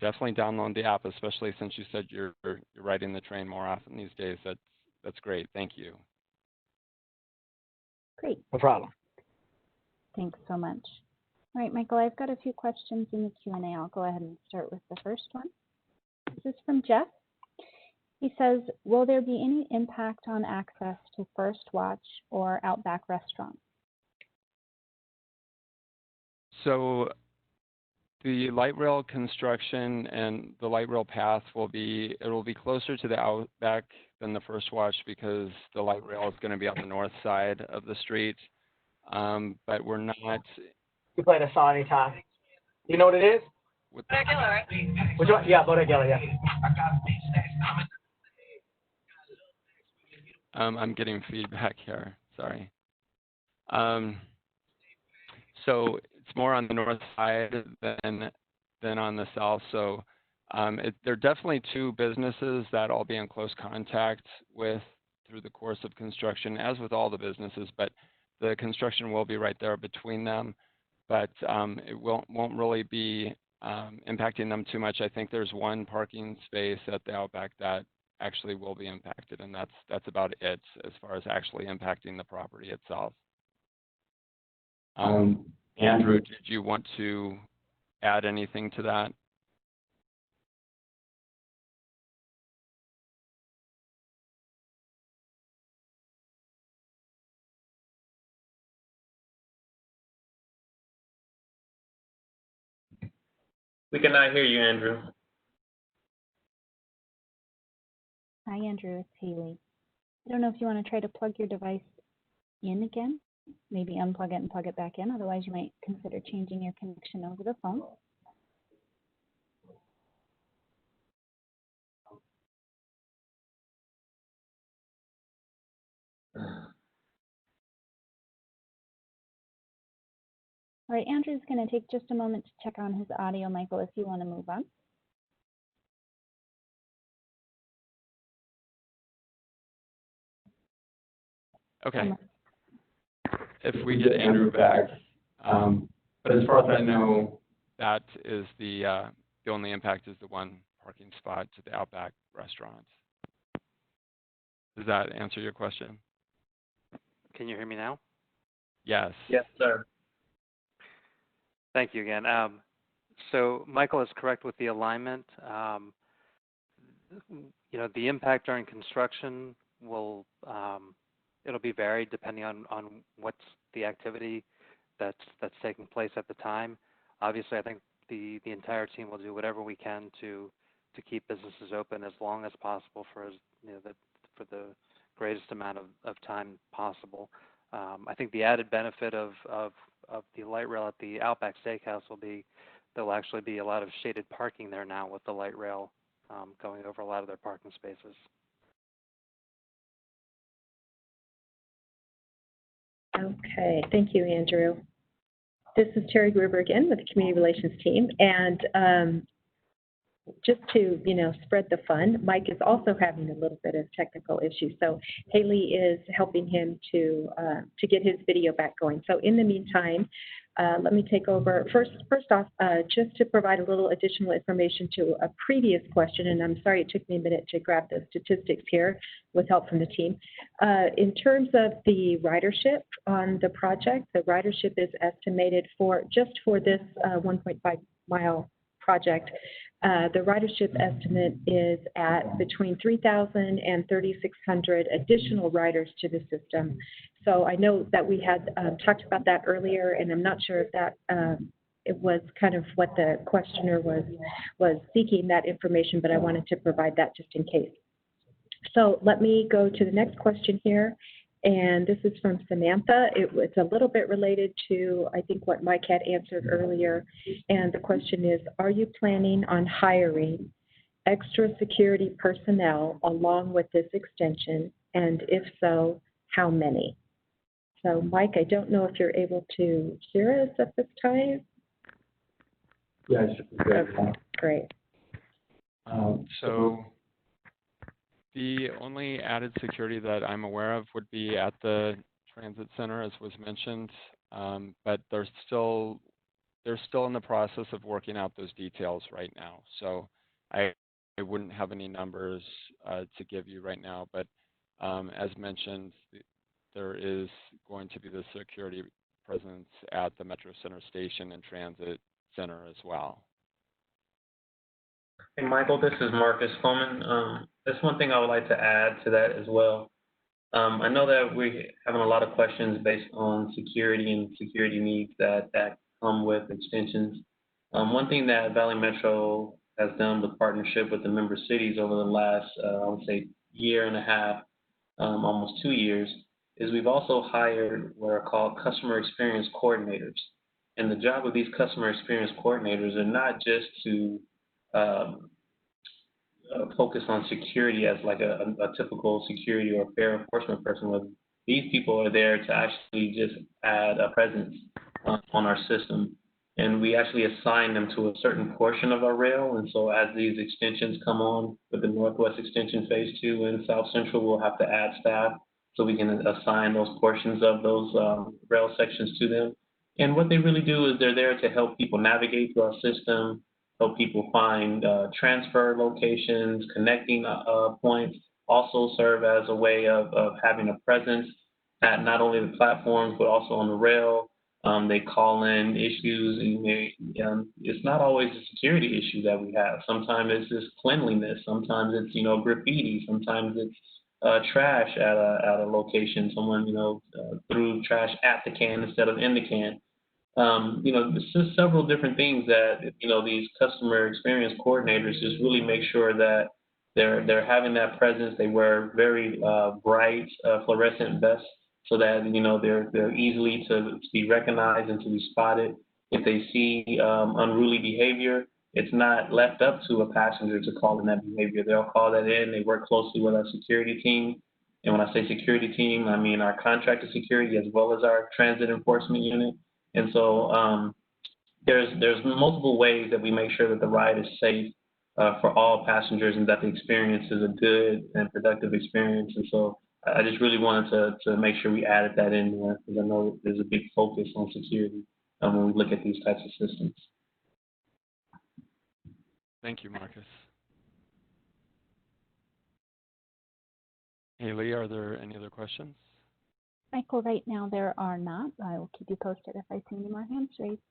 A: definitely download the app, especially since you said you're riding the train more often these days. That's great. Thank you.
E: Great.
I: No problem.
E: Thanks so much. All right, Michael, I've got a few questions in the Q&A. I'll go ahead and start with the first one. This is from Jeff. He says, will there be any impact on access to First Watch or Outback restaurants?
A: So the light rail construction and the light rail path will be closer to the Outback than the First Watch because the light rail is going to be on the north side of the street. But we're not.
I: You play the song anytime. You know what it is?
O: Bodegella, right?
I: Which one? Yeah, Bodegella, yeah.
A: I'm getting feedback here. Sorry. So it's more on the north side than on the south. So there are definitely two businesses that I'll be in close contact with through the course of construction, as with all the businesses. But the construction will be right there between them. But it won't really be impacting them too much. I think there's one parking space at the Outback that actually will be impacted, and that's about it as far as actually impacting the property itself. Andrew, did you want to add anything to that?
O: We cannot hear you, Andrew.
E: Hi, Andrew. It's Haley. I don't know if you want to try to plug your device in again. Maybe unplug it and plug it back in. Otherwise, you might consider changing your connection over the phone. All right, Andrew's going to take just a moment to check on his audio. Michael, if you want to move on.
A: Okay. If we get Andrew back, but as far as I know, that is the only impact is the one parking spot to the Outback restaurant. Does that answer your question?
N: Can you hear me now?
A: Yes.
O: Yes, sir.
N: Thank you again. So Michael is correct with the alignment. The impact during construction will it'll be varied depending on what's the activity that's taking place at the time. Obviously, I think the entire team will do whatever we can to keep businesses open as long as possible for the greatest amount of time possible. I think the added benefit of the light rail at the Outback Steakhouse will be there'll actually be a lot of shaded parking there now with the light rail going over a lot of their parking spaces.
L: Okay, thank you, Andrew. This is Terry Gruber again with the Community Relations team, and just to, spread the fun, Mike is also having a little bit of technical issues. So Haley is helping him to get his video back going. So in the meantime, let me take over. First off, just to provide a little additional information to a previous question, and I'm sorry it took me a minute to grab the statistics here with help from the team. In terms of the ridership on the project, the ridership is estimated just for this 1.5 mile project. The ridership estimate is at between 3,000 and 3,600 additional riders to the system. So I know that we had talked about that earlier, and I'm not sure if that it was kind of what the questioner was seeking, that information, but I wanted to provide that just in case. So let me go to the next question here. And this is from Samantha. It's a little bit related to, I think, what Mike had answered earlier. And the question is, are you planning on hiring extra security personnel along with this extension? And if so, how many? So, Mike, I don't know if you're able to hear us at this time.
F: Yeah, I should be good.
L: Okay, great.
A: So the only added security that I'm aware of would be at the transit center, as was mentioned, but they're still in the process of working out those details right now. So I wouldn't have any numbers to give you right now, but as mentioned, there is going to be the security presence at the Metro Center station and transit center as well.
O: Hey, Michael, this is Marcus Coleman. There's one thing I would like to add to that as well. I know that we're having a lot of questions based on security and security needs that come with extensions. One thing that Valley Metro has done with partnership with the member cities over the last, I would say, year and a half, almost 2 years, is we've also hired what are called customer experience coordinators. And the job of these customer experience coordinators are not just to focus on security as like a typical security or fair enforcement person. These people are there to actually just add a presence on our system. And we actually assign them to a certain portion of our rail. And so as these extensions come on with the Northwest Extension Phase 2 and South Central, we'll have to add staff so we can assign those portions of those rail sections to them. And what they really do is they're there to help people navigate through our system, help people find transfer locations, connecting points, also serve as a way of having a presence at not only the platforms, but also on the rail. They call in issues, and it's not always a security issue that we have. Sometimes it's just cleanliness. Sometimes it's, graffiti. Sometimes it's trash at a location. Someone, threw trash at the can instead of in the can. There's just several different things that, these customer experience coordinators just really make sure that they're having that presence. They wear very bright fluorescent vests so that, they're easily to be recognized and to be spotted. If they see unruly behavior, it's not left up to a passenger to call in that behavior. They'll call that in. They work closely with our security team. And when I say security team, I mean our contracted security as well as our transit enforcement unit. And so there's multiple ways that we make sure that the ride is safe for all passengers and that the experience is a good and productive experience. And so I just really wanted to make sure we added that in there because I know there's a big focus on security when we look at these types of systems.
A: Thank you, Marcus. Haley, are there any other questions?
E: Michael, right now there are not. I will keep you posted if I see any more hands raised.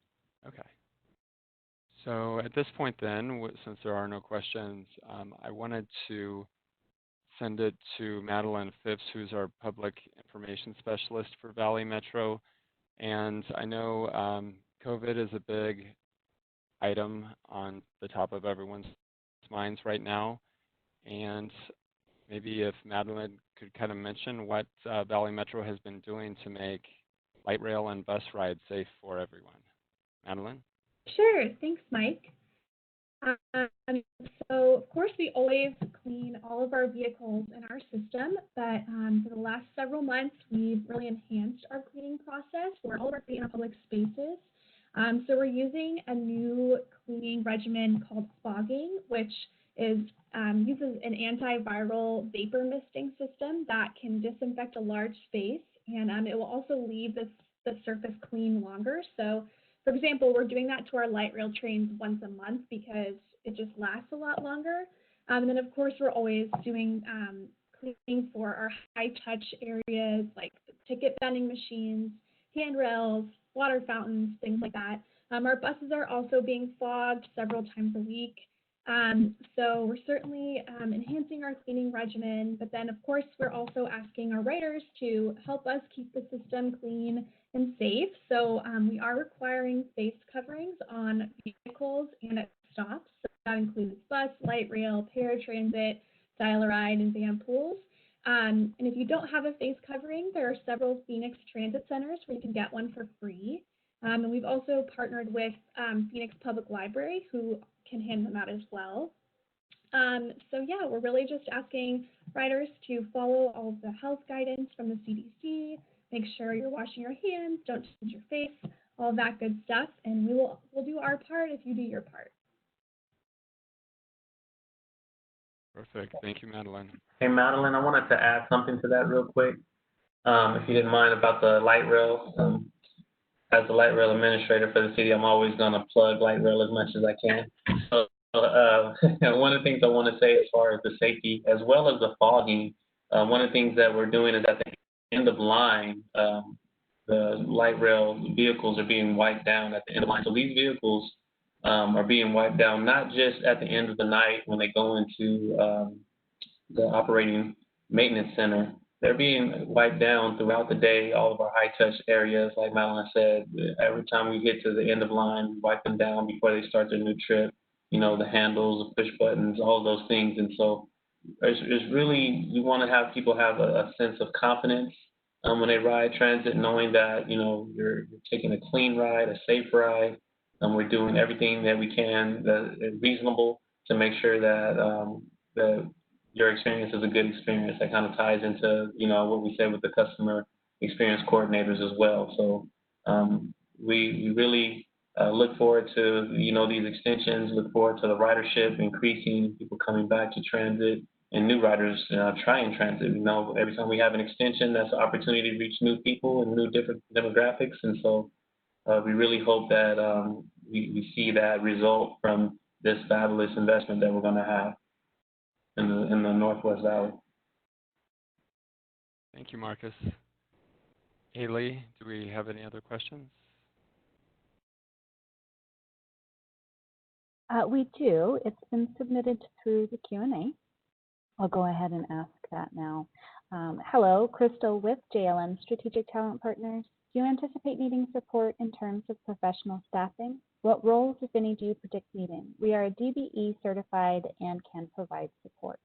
A: Okay. So at this point then, since there are no questions, I wanted to send it to Madeline Phipps, who's our public information specialist for Valley Metro. And I know COVID is a big item on the top of everyone's minds right now. And maybe if Madeline could kind of mention what Valley Metro has been doing to make light rail and bus rides safe for everyone. Madeline?
P: Sure. Thanks, Mike. So, of course, we always clean all of our vehicles in our system, but for the last several months, we've really enhanced our cleaning process for all of our cleaning public spaces. So we're using a new cleaning regimen called fogging, which uses an antiviral vapor misting system that can disinfect a large space, and it will also leave the surface clean longer. So, for example, we're doing that to our light rail trains once a month because it just lasts a lot longer. And then, of course, we're always doing cleaning for our high-touch areas like the ticket vending machines, handrails, water fountains, things like that. Our buses are also being fogged several times a week. So we're certainly enhancing our cleaning regimen, but then, of course, we're also asking our riders to help us keep the system clean and safe. So we are requiring face coverings on vehicles and at stops. So that includes bus, light rail, paratransit, dial-a-ride, and van pools. And if you don't have a face covering, there are several Phoenix transit centers where you can get one for free. And we've also partnered with Phoenix Public Library, who can hand them out as well. So yeah, we're really just asking riders to follow all of the health guidance from the CDC, make sure you're washing your hands, don't touch your face, all that good stuff, and we'll do our part if you do your part.
A: Perfect. Thank you, Madeline.
O: Hey, Madeline, I wanted to add something to that real quick, if you didn't mind, about the light rail. As the light rail administrator for the city, I'm always going to plug light rail as much as I can. So one of the things I want to say as far as the safety, as well as the fogging, one of the things that we're doing is at the end of line, the light rail vehicles are being wiped down at the end of line. So these vehicles are being wiped down not just at the end of the night when they go into the operating maintenance center. They're being wiped down throughout the day, all of our high-touch areas, like Madeline said. Every time we get to the end of line, we wipe them down before they start their new trip. You know, the handles, the push buttons, all of those things. And so it's really, you want to have people have a sense of confidence when they ride transit, knowing that, you know, you're taking a clean ride, a safe ride, and we're doing everything that we can that is reasonable to make sure that that your experience is a good experience. That kind of ties into, you know, what we say with the customer experience coordinators as well. So we really look forward to, you know, these extensions, look forward to the ridership increasing, people coming back to transit, and new riders trying transit. You know, every time we have an extension, that's an opportunity to reach new people and new different demographics. And so we really hope that we see that result from this fabulous investment that we're going to have in the Northwest Valley.
A: Thank you, Marcus. Haley, do we have any other questions?
E: We do. It's been submitted through the Q&A. I'll go ahead and ask that now. Hello, Crystal with JLM Strategic Talent Partners. Do you anticipate needing support in terms of professional staffing? What roles, if any, do you predict needing? We are DBE certified and can provide support.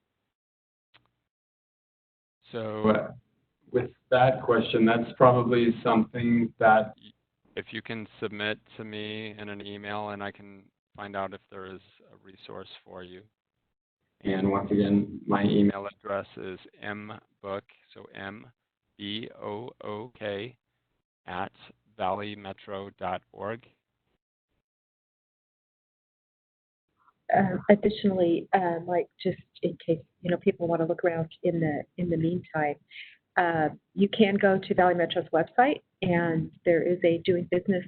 Q: So with that question, that's probably something that...
A: If you can submit to me in an email and I can find out if there is a resource for you.
Q: And once again, my email
A: address is mbook, so MBOOK, at valleymetro.org.
L: Additionally, like just in case people want to look around in the meantime, you can go to Valley Metro's website, and there is a doing business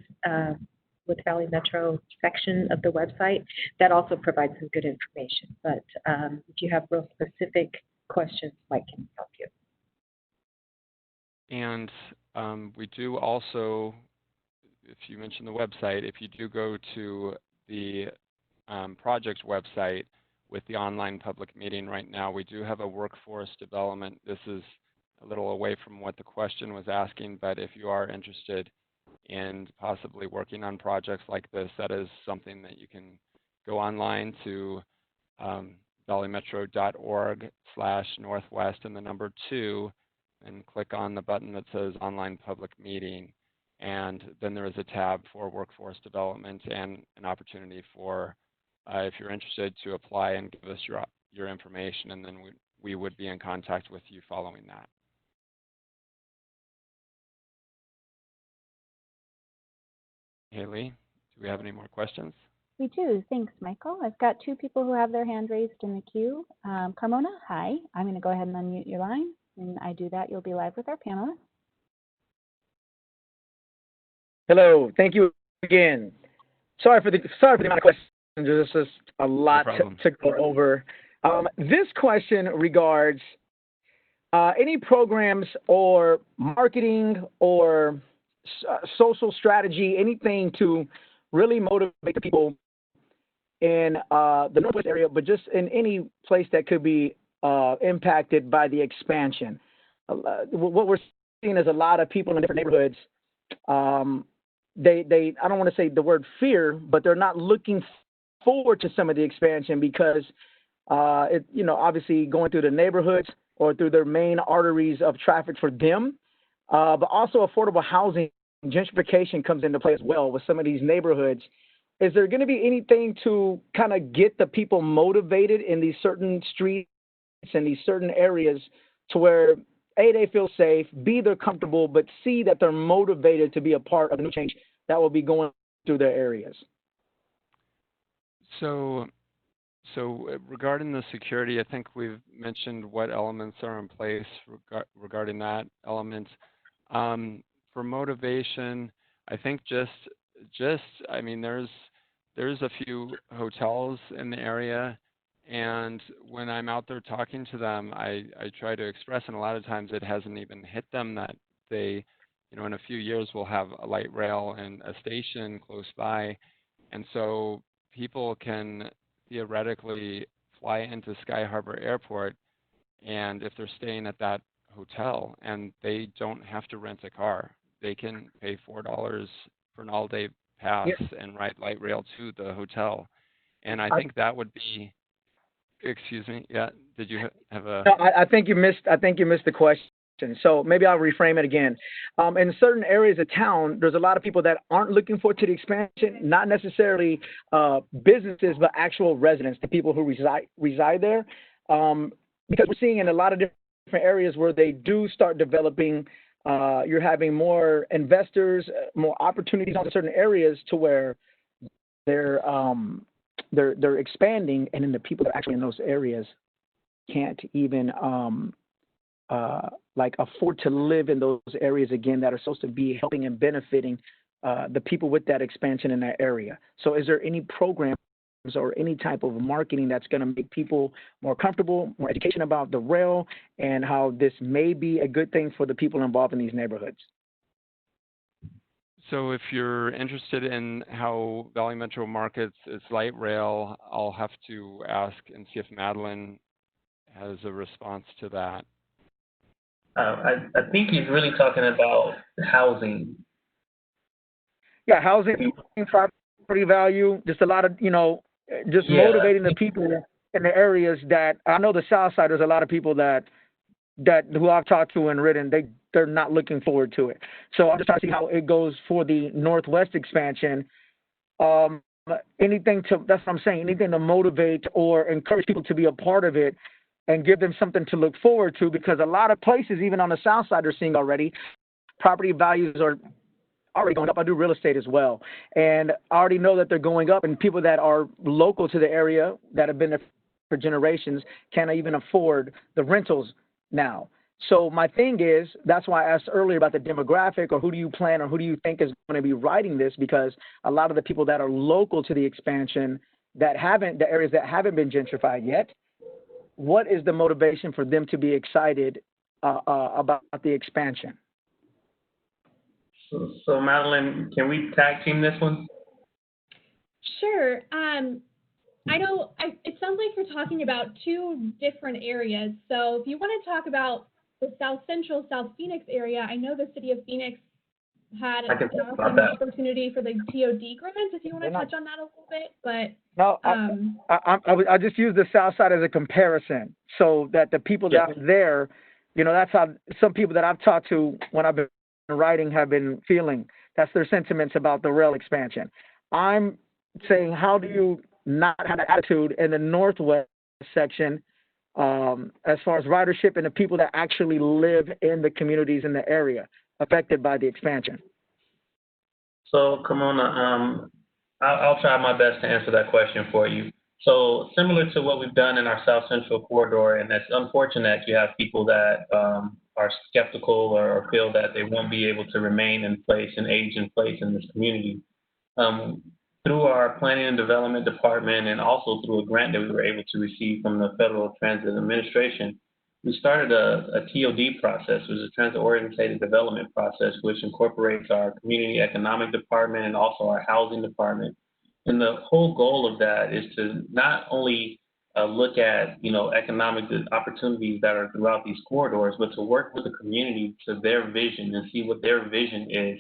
L: with Valley Metro section of the website that also provides some good information. But if you have real specific questions, Mike can help you.
A: And we do also, if you mention the website, if you do go to the project's website with the online public meeting right now, we do have a workforce development. This is a little away from what the question was asking, but if you are interested in possibly working on projects like this, that is something that you can go online to valleymetro.org/northwest and the number 2, and click on the button that says Online Public Meeting. And then there is a tab for workforce development and an opportunity for, if you're interested, to apply and give us your information, and then we would be in contact with you following that. Haley, do we have any more questions?
E: We do. Thanks, Michael. I've got 2 people who have their hand raised in the queue. Carmona, hi. I'm going to go ahead and unmute your line. When I do that, you'll be live with our panelists.
I: Hello. Thank you again. Sorry for the amount of questions. There's just a lot to go over. This question regards any programs or marketing or social strategy, anything to really motivate the people in the Northwest area, but just in any place that could be impacted by the expansion. What we're seeing is a lot of people in different neighborhoods. They I don't want to say the word fear, but they're not looking forward to some of the expansion because obviously going through the neighborhoods or through their main arteries of traffic for them, but also affordable housing, gentrification comes into play as well with some of these neighborhoods. Is there going to be anything to kind of get the people motivated in these certain streets and these certain areas to where A, they feel safe, B, they're comfortable, but C, that they're motivated to be a part of the new change that will be going through their areas?
A: So regarding the security, I think we've mentioned what elements are in place regarding that element. For motivation, I think I mean, there's a few hotels in the area, and when I'm out there talking to them, I try to express, and a lot of times it hasn't even hit them that they, in a few years we'll have a light rail and a station close by, and so people can theoretically fly into Sky Harbor Airport, and if they're staying at that hotel and they don't have to rent a car, they can pay $4 for an all-day pass and ride light rail to the hotel. And I think that would be, excuse me, yeah, did you have a...
I: No, I think you missed the question. So maybe I'll reframe it again. In certain areas of town, there's a lot of people that aren't looking forward to the expansion, not necessarily businesses, but actual residents, the people who reside there. Because we're seeing in a lot of different areas where they do start developing, you're having more investors, more opportunities in certain areas to where they're expanding, and then the people that are actually in those areas can't even afford to live in those areas again that are supposed to be helping and benefiting the people with that expansion in that area. So is there any programs or any type of marketing that's going to make people more comfortable, more education about the rail, and how this may be a good thing for the people involved in these neighborhoods?
A: So if you're interested in how Valley Metro markets its light rail, I'll have to ask and see if Madeline has a response to that.
O: I think he's really talking about housing.
I: Yeah, housing, property value, just a lot of, motivating the people in the areas that, I know the South Side, there's a lot of people that who I've talked to and ridden, they're not looking forward to it. So I'm just trying to see how it goes for the Northwest expansion. Anything to motivate or encourage people to be a part of it and give them something to look forward to, because a lot of places, even on the South Side, are seeing already property values are already going up. I do real estate as well, and I already know that they're going up, and people that are local to the area that have been there for generations can't even afford the rentals now. So my thing is, that's why I asked earlier about the demographic, or who do you plan or who do you think is going to be riding this, because a lot of the people that are local to the expansion the areas that haven't been gentrified yet, what is the motivation for them to be excited about the expansion?
O: So Madeline, can we tag team this one?
P: Sure. I know it sounds like you're talking about two different areas. So if you want to talk about the South Central, South Phoenix area, I know the city of Phoenix had
O: I can
P: you know,
O: talk about
P: an
O: that.
P: opportunity for the TOD grant, if you want to touch on that a little bit. But
I: No, I just use the South Side as a comparison, so that the people down there, you know, that's how some people that I've talked to when I've been writing have been feeling. That's their sentiments about the rail expansion. I'm saying, how do you not have that attitude in the Northwest section, as far as ridership and the people that actually live in the communities in the area affected by the expansion?
O: So, Kimona, I'll try my best to answer that question for you. So, similar to what we've done in our South Central corridor, and it's unfortunate you have people that are skeptical or feel that they won't be able to remain in place and age in place in this community. Through our Planning and Development Department, and also through a grant that we were able to receive from the Federal Transit Administration, we started a TOD process, which is a Transit Oriented Development process, which incorporates our Community Economic Department and also our Housing Department. And the whole goal of that is to not only look at, you know, economic opportunities that are throughout these corridors, but to work with the community to their vision and see what their vision is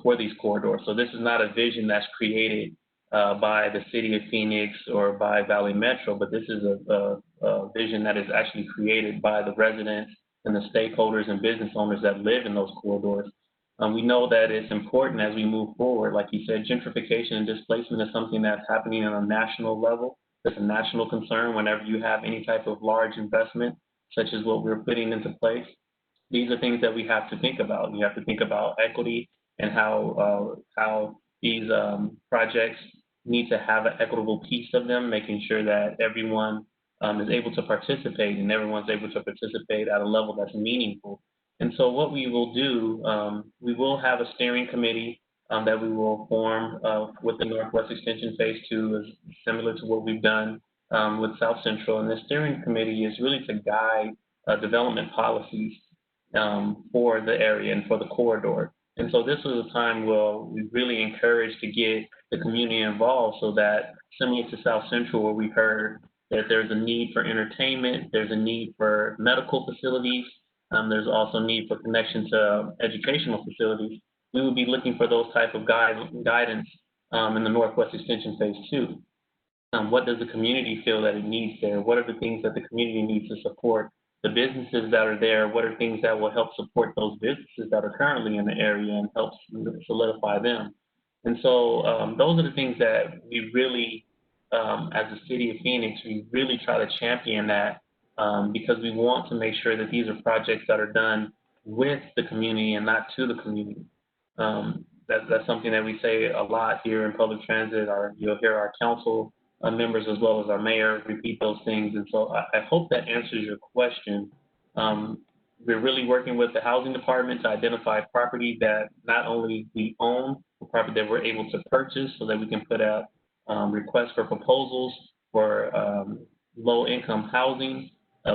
O: for these corridors. So this is not a vision that's created by the city of Phoenix or by Valley Metro, but this is a vision that is actually created by the residents and the stakeholders and business owners that live in those corridors. We know that it's important as we move forward. Like you said, gentrification and displacement is something that's happening on a national level. It's a national concern whenever you have any type of large investment, such as what we're putting into place. These are things that we have to think about. We have to think about equity and how these projects need to have an equitable piece of them, making sure that everyone is able to participate and everyone's able to participate at a level that's meaningful. And so what we will do, we will have a steering committee that we will form with the Northwest Extension Phase 2, similar to what we've done with South Central. And the steering committee is really to guide development policies for the area and for the corridor. And so this was a time where we really encouraged to get the community involved, so that, similar to South Central, where we heard that there's a need for entertainment, there's a need for medical facilities, there's also a need for connection to educational facilities. We would be looking for those type of guidance in the Northwest Extension Phase 2. What does the community feel that it needs there? What are the things that the community needs to support the businesses that are there? What are things that will help support those businesses that are currently in the area and help solidify them? And so those are the things that we really, as the city of Phoenix, we really try to champion that because we want to make sure that these are projects that are done with the community and not to the community. That's something that we say a lot here in public transit. You'll hear our council members as well as our mayor repeat those things. And so I hope that answers your question. We're really working with the housing department to identify property that not only we own, but property that we're able to purchase, so that we can put out requests for proposals for low-income housing.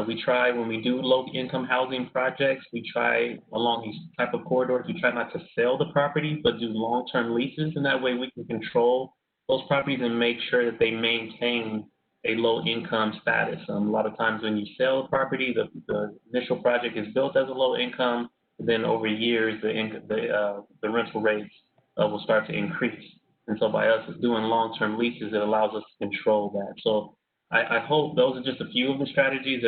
O: We try, when we do low-income housing projects, we try along these type of corridors, we try not to sell the property, but do long-term leases, and that way we can control those properties and make sure that they maintain a low-income status. A lot of times when you sell a property, the initial project is built as a low income, then over years the rental rates will start to increase. And so by us doing long-term leases, it allows us to control that. So I hope those are just a few of the strategies.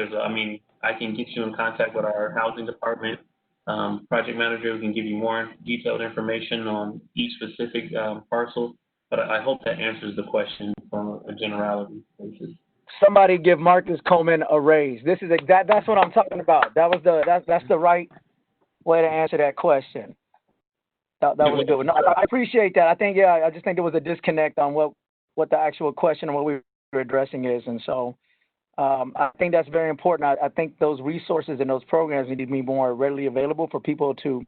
O: I can get you in contact with our housing department project manager, who can give you more detailed information on each specific parcel. But I hope that answers the question from a generality basis.
I: Somebody give Marcus Coleman a raise. That's what I'm talking about. That's the right way to answer that question. That was a good one. No, I appreciate that. I just think there was a disconnect on what the actual question and what we were addressing is. And so I think that's very important. I think those resources and those programs need to be more readily available for people to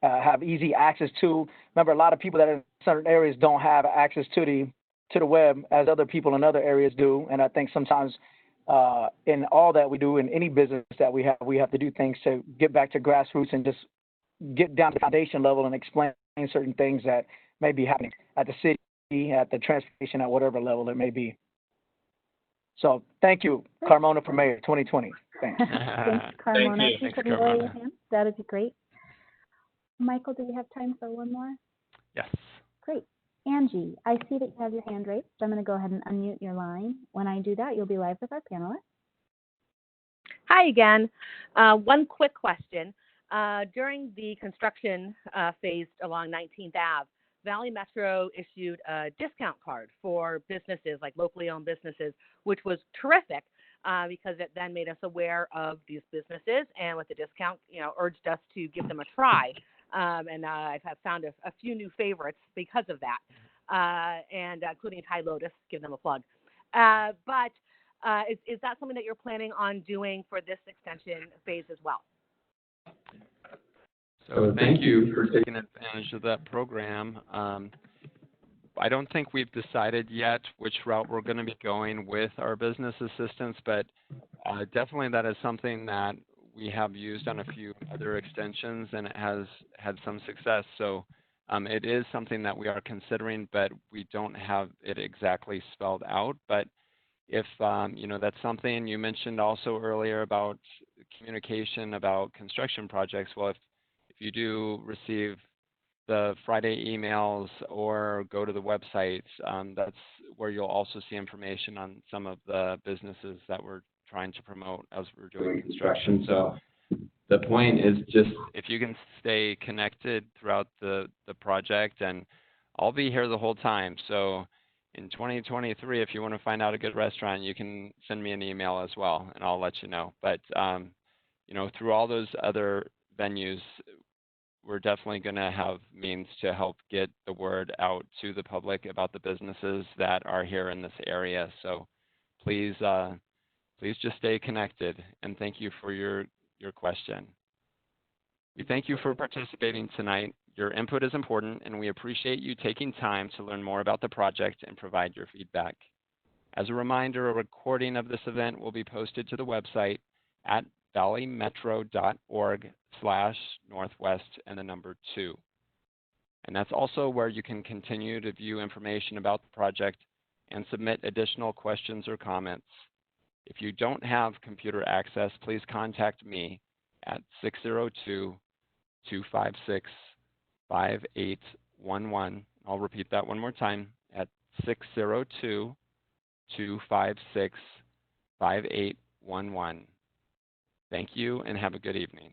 I: have easy access to. Remember, a lot of people that are in certain areas don't have access to the web as other people in other areas do. And I think sometimes in all that we do, in any business that we have to do things to get back to grassroots and just get down to the foundation level and explain certain things that may be happening at the city, at the transportation, at whatever level it may be. So thank you, Carmona for Mayor 2020. Thanks.
E: Thanks, Carmona.
O: Thank you.
E: That would be great. Michael, do we have time for one more?
A: Yes.
E: Great. Angie, I see that you have your hand raised, so I'm going to go ahead and unmute your line. When I do that, you'll be live with our panelists.
H: Hi again. One quick question. During the construction phase along 19th Ave, Valley Metro issued a discount card for businesses, like locally owned businesses, which was terrific because it then made us aware of these businesses, and with the discount, urged us to give them a try. And I've found a few new favorites because of that, and including Thai Lotus, give them a plug. But is that something that you're planning on doing for this extension phase as well?
A: So thank you for taking advantage of that program. I don't think we've decided yet which route we're going to be going with our business assistants, but definitely that is something that we have used on a few other extensions, and it has had some success. So it is something that we are considering, but we don't have it exactly spelled out. But if that's something you mentioned also earlier about communication about construction projects. Well, if you do receive the Friday emails or go to the website, that's where you'll also see information on some of the businesses that we're trying to promote as we're doing construction. So
Q: the point is just,
A: if you can stay connected throughout the project, and I'll be here the whole time. So in 2023, if you want to find out a good restaurant, you can send me an email as well, and I'll let you know. But through all those other venues, we're definitely going to have means to help get the word out to the public about the businesses that are here in this area. So please just stay connected, and thank you for your question. We thank you for participating tonight. Your input is important, and we appreciate you taking time to learn more about the project and provide your feedback. As a reminder, a recording of this event will be posted to the website at valleymetro.org/northwest2. And that's also where you can continue to view information about the project and submit additional questions or comments. If you don't have computer access, please contact me at 602-256-5811. I'll repeat that one more time, at 602-256-5811. Thank you, and have a good evening.